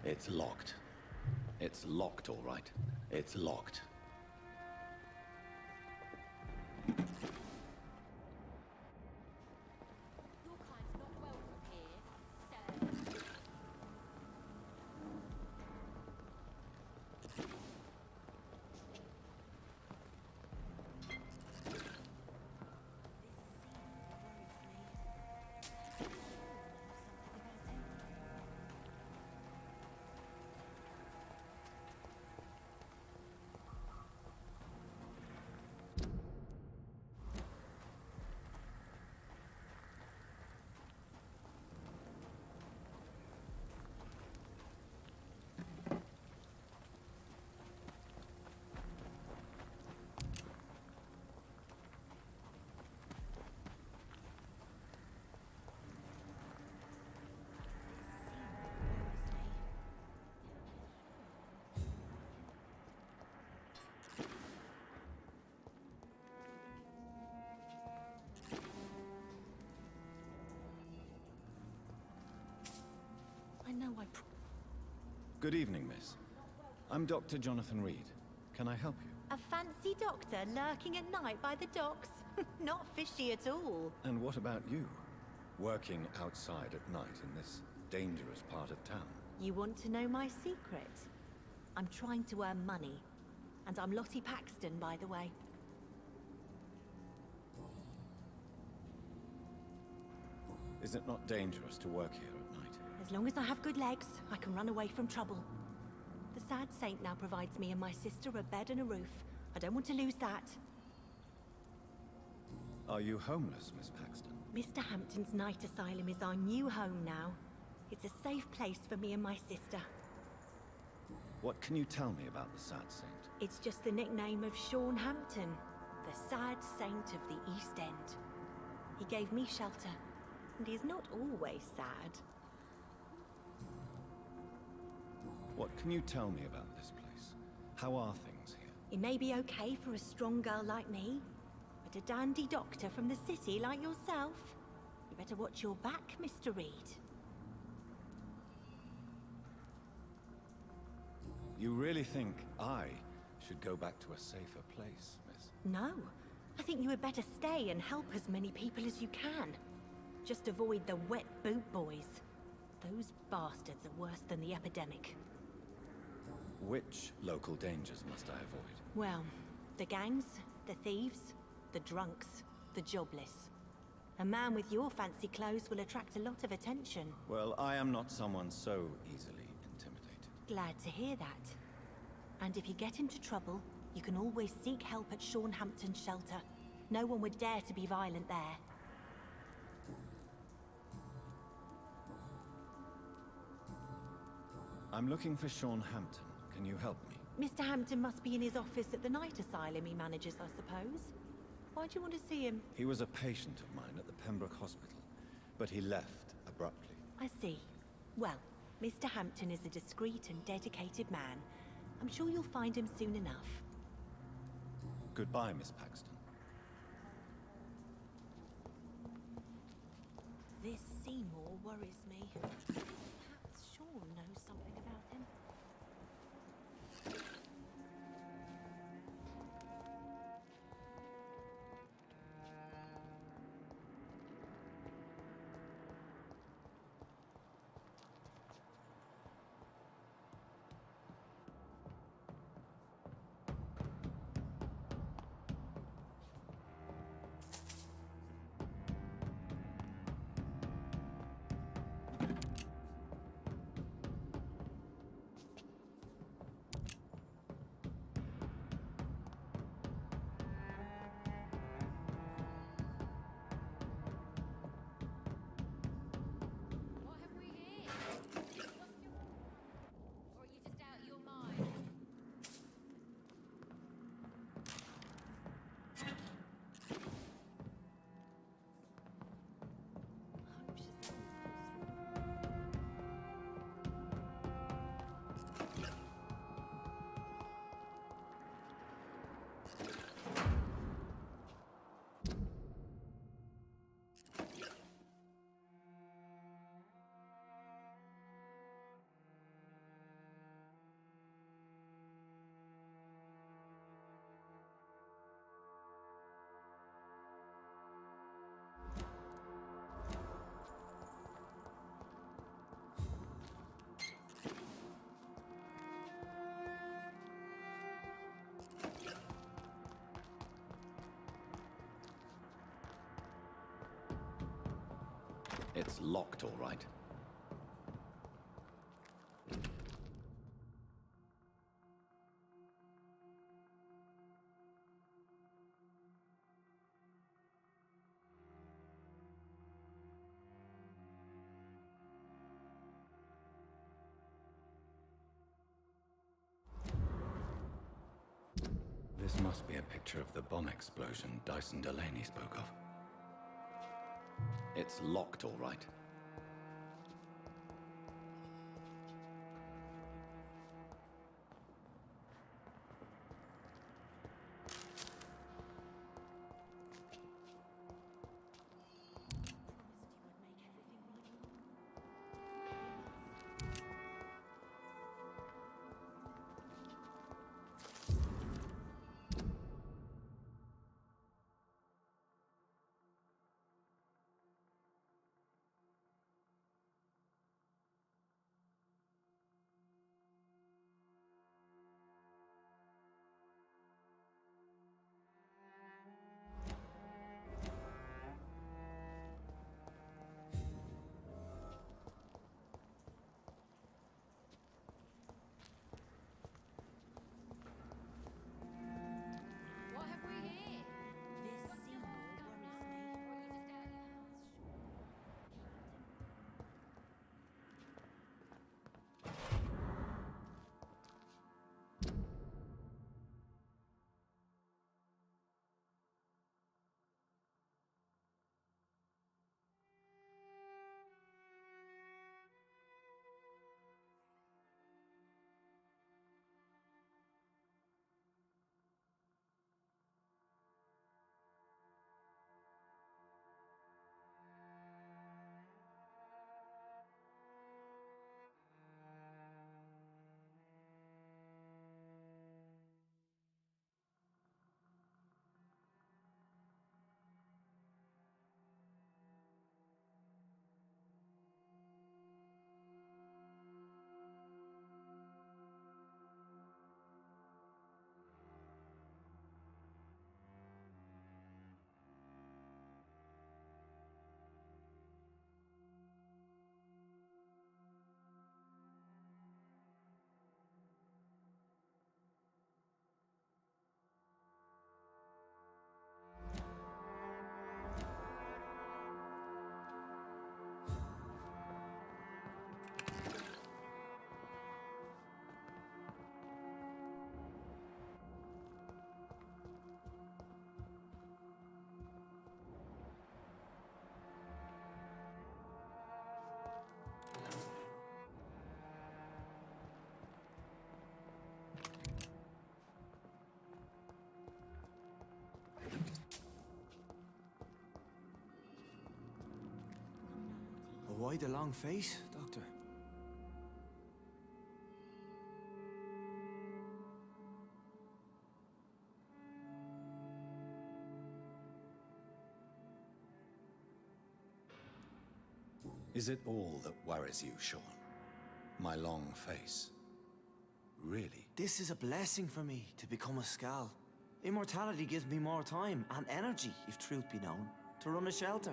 It's locked. It's locked, all right. It's locked. Your kind's not welcome here, sir. I know Good evening, miss. I'm Dr. Jonathan Reed. Can I help you? A fancy doctor lurking at night by the docks? Not fishy at all. And what about you? Working outside at night in this dangerous part of town? You want to know my secret? I'm trying to earn money. And I'm Lottie Paxton, by the way. Is it not dangerous to work here at night? As long as I have good legs, I can run away from trouble. The sad saint now provides me and my sister a bed and a roof. I don't want to lose that. Are you homeless, Miss Paxton? Mr. Hampton's night asylum is our new home now. It's a safe place for me and my sister. What can you tell me about the Sad Saint? It's just the nickname of Sean Hampton, the sad saint of the East End. He gave me shelter, and he's not always sad. What can you tell me about this place? How are things here? It may be okay for a strong girl like me, but a dandy doctor from the city like yourself, you better watch your back, Mr. Reed. You really think I should go back to a safer place, miss? No. I think you had better stay and help as many people as you can. Just avoid the wet boot boys. Those bastards are worse than the epidemic. Which local dangers must I avoid? Well, the gangs, the thieves, the drunks, the jobless. A man with your fancy clothes will attract a lot of attention. Well, I am not someone so easily intimidated. Glad to hear that. And if you get into trouble, you can always seek help at Sean Hampton's shelter. No one would dare to be violent there. I'm looking for Sean Hampton. Can you help me? Mr. Hampton must be in his office at the night asylum he manages, I suppose. Why'd you want to see him? He was a patient of mine at the Pembroke Hospital, but he left abruptly. I see. Well, Mr. Hampton is a discreet and dedicated man. I'm sure you'll find him soon enough. Goodbye, Miss Paxton. This Seymour worries me. Perhaps Sean knows something about him. It's locked, all right. This must be a picture of the bomb explosion Dyson Delaney spoke of. It's locked, all right. why the long face, Doctor? Is it all that worries you, Sean? My long face? Really? This is a blessing for me, to become a Skal. Immortality gives me more time and energy, if truth be known, to run a shelter.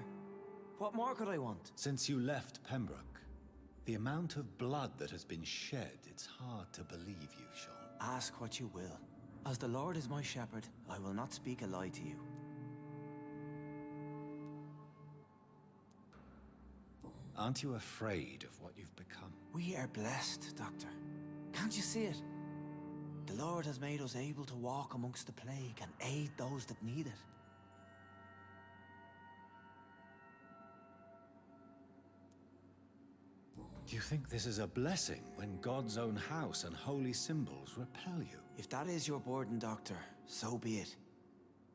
What more could I want? Since you left Pembroke, the amount of blood that has been shed, it's hard to believe you, Sean. Ask what you will. As the Lord is my shepherd, I will not speak a lie to you. Aren't you afraid of what you've become? We are blessed, Doctor. Can't you see it? The Lord has made us able to walk amongst the plague and aid those that need it. Do you think this is a blessing when God's own house and holy symbols repel you? If that is your burden, Doctor, so be it.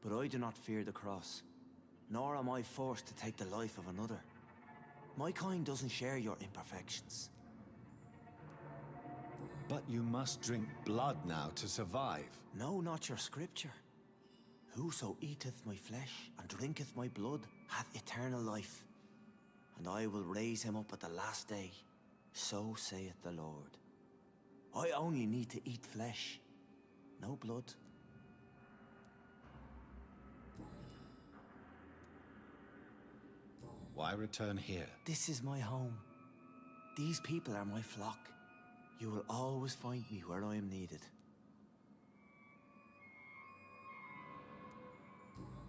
But I do not fear the cross, nor am I forced to take the life of another. My kind doesn't share your imperfections. But you must drink blood now to survive. No, not your scripture. Whoso eateth my flesh and drinketh my blood hath eternal life, and I will raise him up at the last day. So saith the Lord. I only need to eat flesh, no blood. Why return here? This is my home. These people are my flock. You will always find me where I am needed.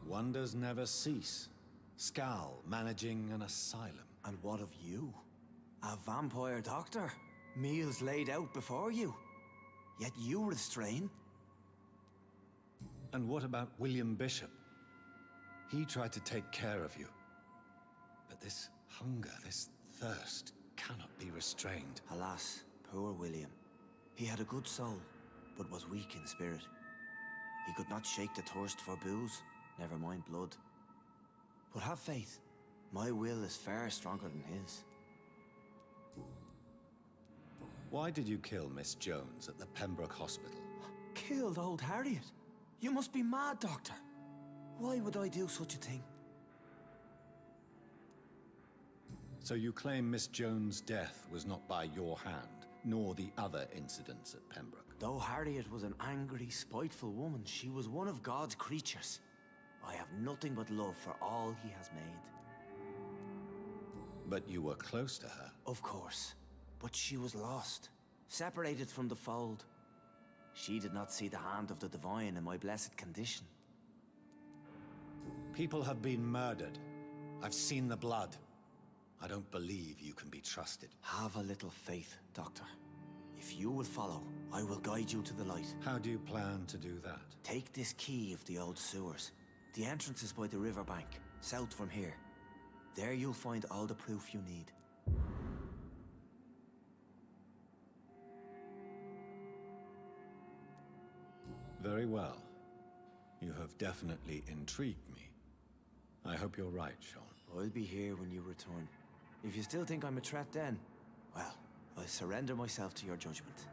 Wonders never cease. Skal managing an asylum. And what of you? A vampire doctor? Meals laid out before you. Yet you restrain. And what about William Bishop? He tried to take care of you. But this hunger, this thirst, cannot be restrained. Alas, poor William. He had a good soul, but was weak in spirit. He could not shake the thirst for booze, never mind blood. But have faith. My will is far stronger than his. Why did you kill Miss Jones at the Pembroke Hospital? Killed old Harriet? You must be mad, Doctor. Why would I do such a thing? So you claim Miss Jones' death was not by your hand, nor the other incidents at Pembroke? Though Harriet was an angry, spiteful woman, she was one of God's creatures. I have nothing but love for all he has made. But you were close to her. Of course. But she was lost, separated from the fold. She did not see the hand of the divine in my blessed condition. People have been murdered. I've seen the blood. I don't believe you can be trusted. Have a little faith, Doctor. If you will follow, I will guide you to the light. How do you plan to do that? Take this key of the old sewers. The entrance is by the riverbank, south from here. There you'll find all the proof you need. Very well. You have definitely intrigued me. I hope you're right, Sean. I'll be here when you return. If you still think I'm a threat then, well, I'll surrender myself to your judgment.